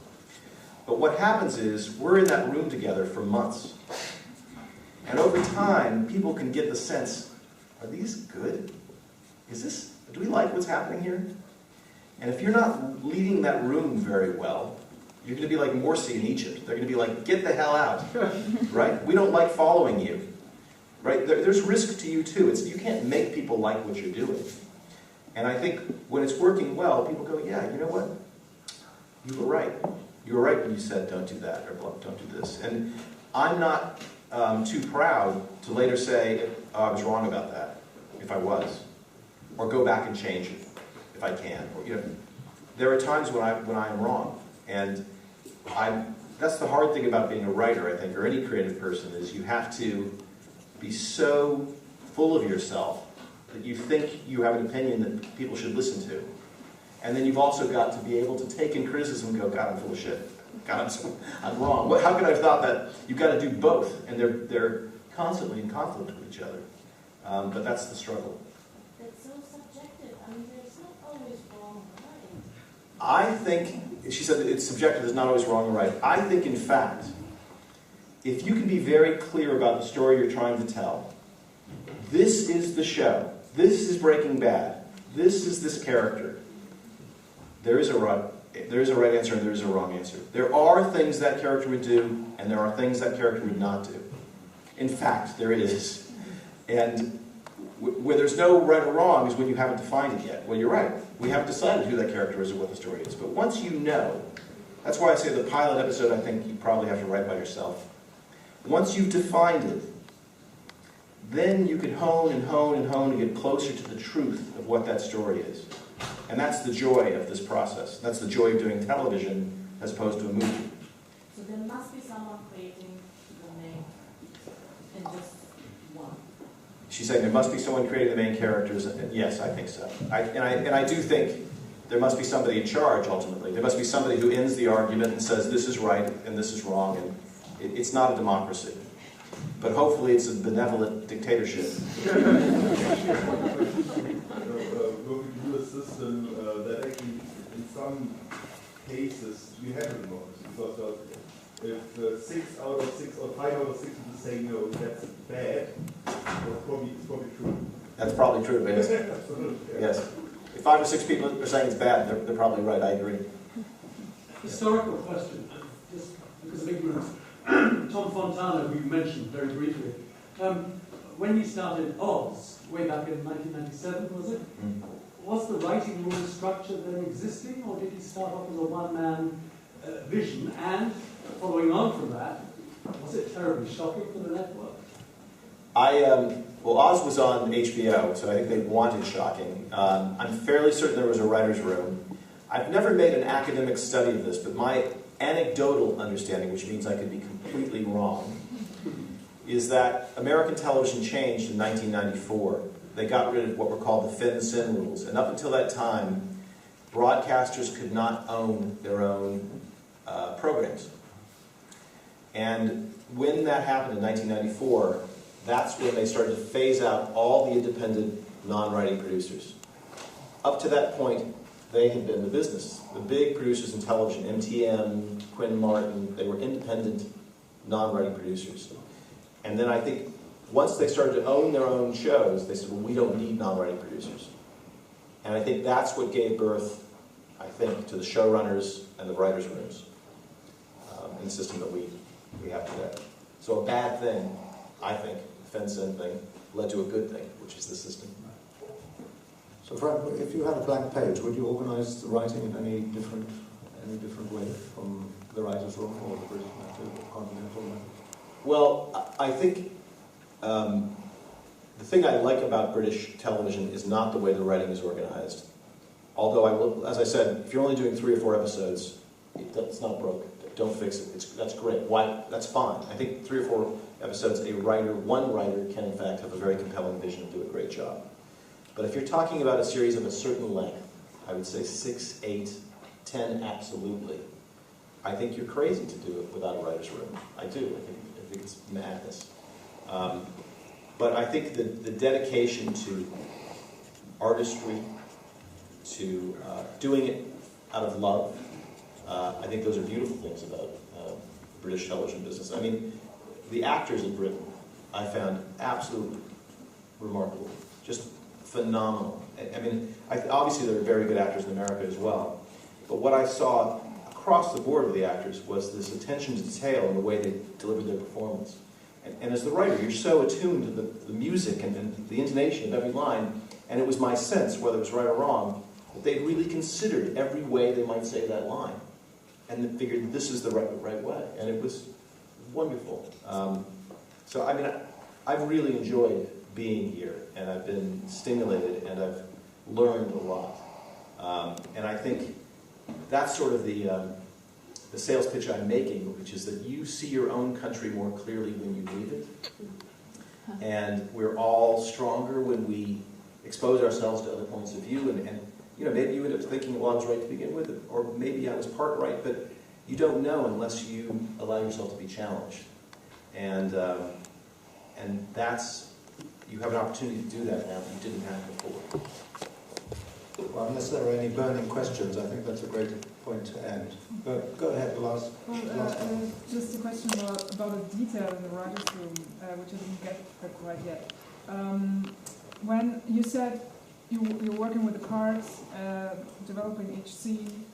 But what happens is, we're in that room together for months. And over time, people can get the sense, are these good? Do we like what's happening here? And if you're not leading that room very well, you're going to be like Morsi in Egypt. They're going to be like, get the hell out, right? We don't like following you, right? There's risk to you too. You can't make people like what you're doing. And I think when it's working well, people go, yeah, you know what? You were right. You were right when you said don't do that or don't do this. And I'm not too proud to later say, oh, I was wrong about that, if I was. Or go back and change it, if I can. Or, there are times when I'm wrong. And that's the hard thing about being a writer, I think, or any creative person, is you have to be so full of yourself that you think you have an opinion that people should listen to. And then you've also got to be able to take in criticism and go, God, I'm full of shit. God, I'm wrong. How could I have thought that? You've got to do both, and they're constantly in conflict with each other. But that's the struggle. That's so subjective. I mean, there's not always wrong or right. I think, she said that it's subjective, there's not always wrong or right. I think, in fact, if you can be very clear about the story you're trying to tell, this is the show, this is Breaking Bad, this is this character, there is a right answer and there is a wrong answer. There are things that character would do, and there are things that character would not do. In fact, there is. And where there's no right or wrong is when you haven't defined it yet. Well, you're right. We haven't decided who that character is or what the story is. But once you know, that's why I say the pilot episode, I think you probably have to write by yourself. Once you've defined it, then you can hone and hone and hone and get closer to the truth of what that story is. And that's the joy of this process. That's the joy of doing television as opposed to a movie. So there must be someone creating the main and just one. She's saying there must be someone creating the main characters, and yes, I think so. And I do think there must be somebody in charge, ultimately. There must be somebody who ends the argument and says this is right and this is wrong, and it's not a democracy. But hopefully it's a benevolent dictatorship. Working with a system that actually, in some cases, you have a democracy. Because if 6 out of 6 or 5 out of 6 people say no, that's bad, it's probably true. That's probably true, yes. Yes. If 5 or 6 people are saying it's bad, they're probably right, I agree. Historical question, just because of ignorance. Tom Fontana, who you mentioned very briefly, when he started Oz, way back in 1997, was it? Was the writing room structure then existing, or did he start off as a one-man vision? And following on from that, was it terribly shocking for the network? Well, Oz was on HBO, so I think they wanted shocking. I'm fairly certain there was a writer's room. I've never made an academic study of this, but my anecdotal understanding, which means I could be completely wrong, is that American television changed in 1994. They got rid of what were called the fin-sin rules, and up until that time, broadcasters could not own their own programs. And when that happened in 1994, that's when they started to phase out all the independent, non-writing producers. Up to that point, they had been the business. The big producers in television, MTM, Quinn Martin, they were independent, non-writing producers. And then I think once they started to own their own shows, they said, well, we don't need non-writing producers. And I think that's what gave birth, I think, to the showrunners and the writers' rooms in the system that we have today. So a bad thing, I think, a fence-in thing, led to a good thing, which is the system. So Frank, if you had a blank page, would you organize the writing in any different way from the writer's room or the British method or continental method? Well, I think the thing I like about British television is not the way the writing is organized. Although I will, as I said, if you're only doing 3 or 4 episodes, it's not broken. Don't fix it. That's great. Why? That's fine. I think 3 or 4 episodes, one writer can in fact have a very compelling vision and do a great job. But if you're talking about a series of a certain length, I would say 6, 8, 10 absolutely, I think you're crazy to do it without a writer's room. I do. I think it's madness. But I think the dedication to artistry, to doing it out of love, I think those are beautiful things about the British television business. I mean, the actors in Britain I found absolutely remarkable, just phenomenal. I mean, obviously there are very good actors in America as well, but what I saw across the board with the actors was this attention to detail in the way they delivered their performance. And as the writer, you're so attuned to the music and the intonation of every line, and it was my sense, whether it was right or wrong, that they really considered every way they might say that line, and they figured this is the right way, and it was wonderful. So I mean, I've really enjoyed being here, and I've been stimulated, and I've learned a lot. And I think that's sort of the sales pitch I'm making, which is that you see your own country more clearly when you leave it. And we're all stronger when we expose ourselves to other points of view. And you know, maybe you end up thinking, well, I was right to begin with, or maybe I was part right, but you don't know unless you allow yourself to be challenged. And that's, you have an opportunity to do that now that you didn't have before. Well, unless there are any burning questions, I think that's a great point to end. But go ahead, last one. Just a question about a detail in the writer's room, which I didn't get quite yet. When you said you're working with the cards, developing each scene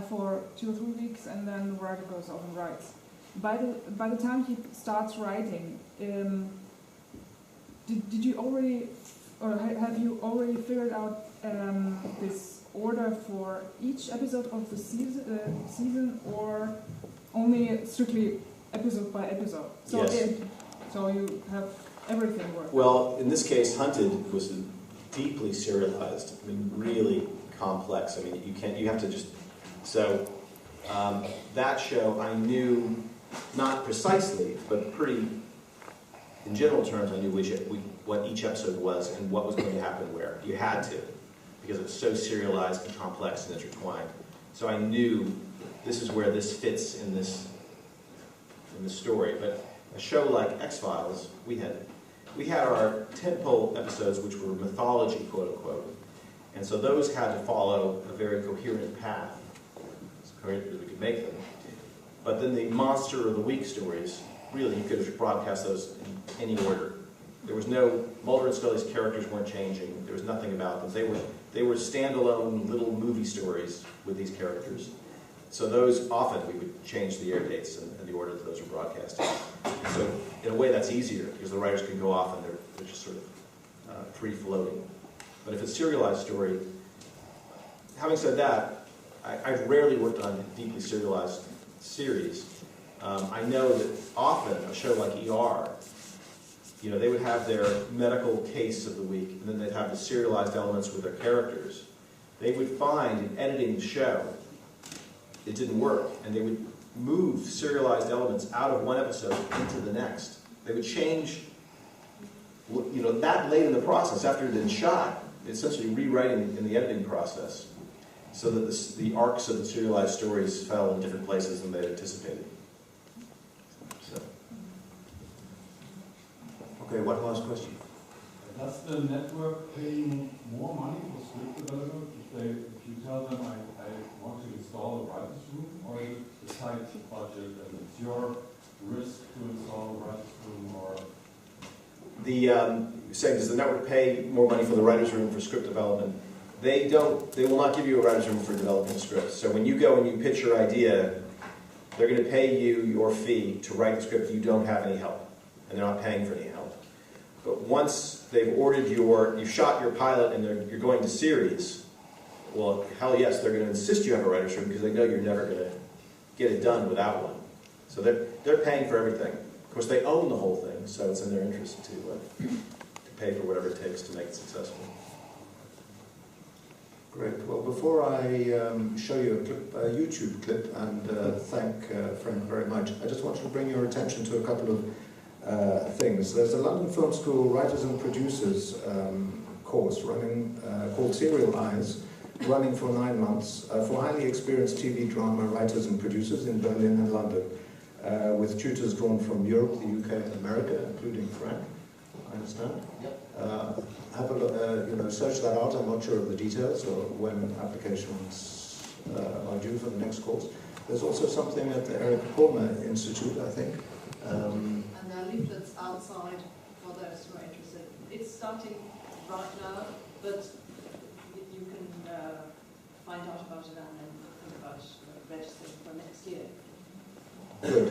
for 2 or 3 weeks, and then the writer goes off and writes. By the time he starts writing, did you already, or have you already figured out this order for each episode of the season, or only strictly episode by episode? So yes. So you have everything working. Well, in this case, Hunted was deeply serialized. I mean, really complex. I mean, you have to just. So that show, I knew not precisely, but pretty, in general terms, I knew what each episode was and what was going to happen where. You had to, because it was so serialized and complex and intertwined. So I knew this is where this fits in this story. But a show like X-Files, we had our tentpole episodes, which were mythology, quote unquote, and so those had to follow a very coherent path, as coherent as we could make them. But then the monster of the week stories, really, you could have broadcast those in any order. There was no, Mulder and Scully's characters weren't changing. There was nothing about them. They were standalone little movie stories with these characters. So those, often we would change the air dates and the order that those were broadcast in. So in a way that's easier, because the writers can go off and they're just sort of free-floating. But if it's a serialized story, having said that, I've rarely worked on a deeply serialized series. I know that often a show like ER, you know, they would have their medical case of the week, and then they'd have the serialized elements with their characters. They would find in editing the show, it didn't work, and they would move serialized elements out of one episode into the next. They would change, you know, that late in the process, after it had been shot, essentially rewriting in the editing process, so that the arcs of the serialized stories fell in different places than they had anticipated. So. Okay, one last question. Does the network pay more money for script development if you tell them I want to install a writer's room, or is it a tight budget and it's your risk to install a writer's room, or? Saying, does the network pay more money for the writer's room for script development? They don't. They will not give you a writer's room for developing scripts. So when you go and you pitch your idea, they're going to pay you your fee to write the script. You don't have any help, and they're not paying for any help. But once they've ordered you've shot your pilot, and you're going to series, well, hell yes, they're going to insist you have a writer's room because they know you're never going to get it done without one. So they're paying for everything. Of course, they own the whole thing, so it's in their interest to pay for whatever it takes to make it successful. Great. Well, before I show you a YouTube clip and thank Frank very much, I just wanted to bring your attention to a couple of things. There's a London Film School Writers and Producers course running called Serial Eyes, running for 9 months for highly experienced TV drama writers and producers in Berlin and London, with tutors drawn from Europe, the UK, and America, including Frank, I understand. Yep. Have a look, search that out. I'm not sure of the details or when applications are due for the next course. There's also something at the Eric Palmer Institute, I think. And there are leaflets outside for those who are interested. It's starting right now, but you can find out about it and then think about registering for next year. Good.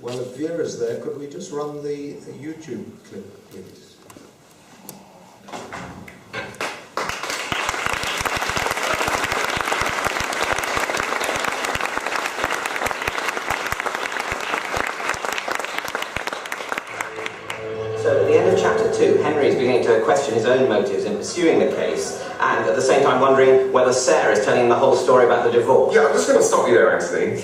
Well, if Vera's there, could we just run the YouTube clip, please? So at the end of chapter 2, Henry is beginning to question his own motives in pursuing the case, and at the same time wondering whether Sarah is telling him the whole story about the divorce. Yeah, I'm just going to stop you there, Anthony.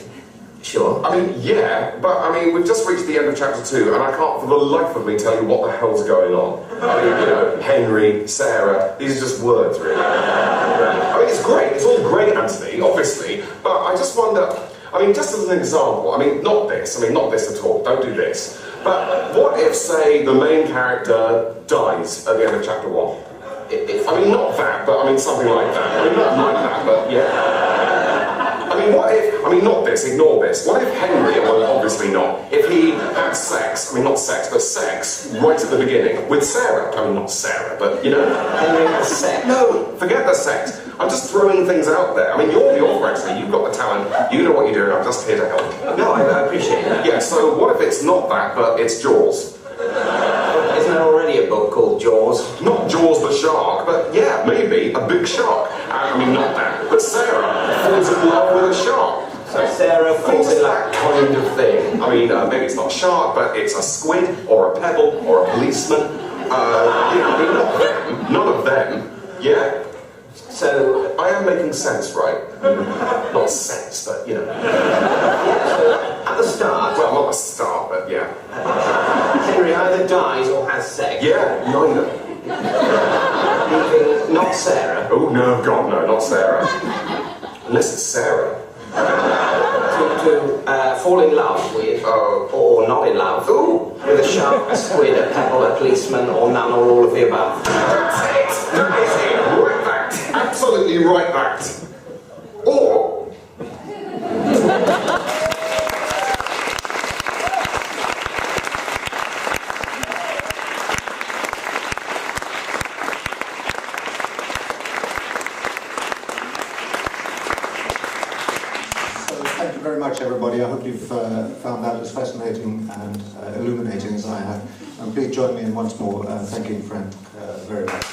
Sure. I mean, yeah, but I mean, we've just reached the end of chapter 2, and I can't for the life of me tell you what the hell's going on. I mean, Henry, Sarah, these are just words, really. I mean, it's great, it's all great, Anthony, obviously, but I just wonder, I mean, just as an example, I mean, not this at all, don't do this, but what if, say, the main character dies at the end of chapter 1? I mean, not that, but I mean, something like that. I mean, not like that, but yeah. I mean, what if, I mean, not this, ignore this. What if Henry, well, obviously not, if he had sex, I mean, not sex, but sex, right at the beginning, with Sarah. I mean, not Sarah, but, Henry has sex. No, forget the sex. I'm just throwing things out there. I mean, you're the author, actually. You've got the talent. You know what you're doing. I'm just here to help. No, I appreciate that. Yeah, so what if it's not that, but it's Jaws? Isn't there already a book called Jaws? Not Jaws the shark, but yeah, maybe a big shark. I mean, not that, but Sarah falls in love with a shark. So Sarah falls in love, that kind of thing. I mean, maybe it's not a shark, but it's a squid, or a pebble, or a policeman. I mean, not them, none of them. Yeah. So I am making sense, right? Not sense, but Yeah, so at the start. Well, not the start, but yeah. Henry either dies or has sex. Yeah, neither. Leaving not Sarah. Oh no, God no, not Sarah. Unless it's Sarah. To fall in love with, or not in love, with a shark, a squid, a pebble, a policeman, or none, or all of the above. That's it! That is it! Right back! Absolutely right back! Or... Thank you very much, everybody. I hope you've found that as fascinating and illuminating as I have. And please join me in once more thanking Frank very much.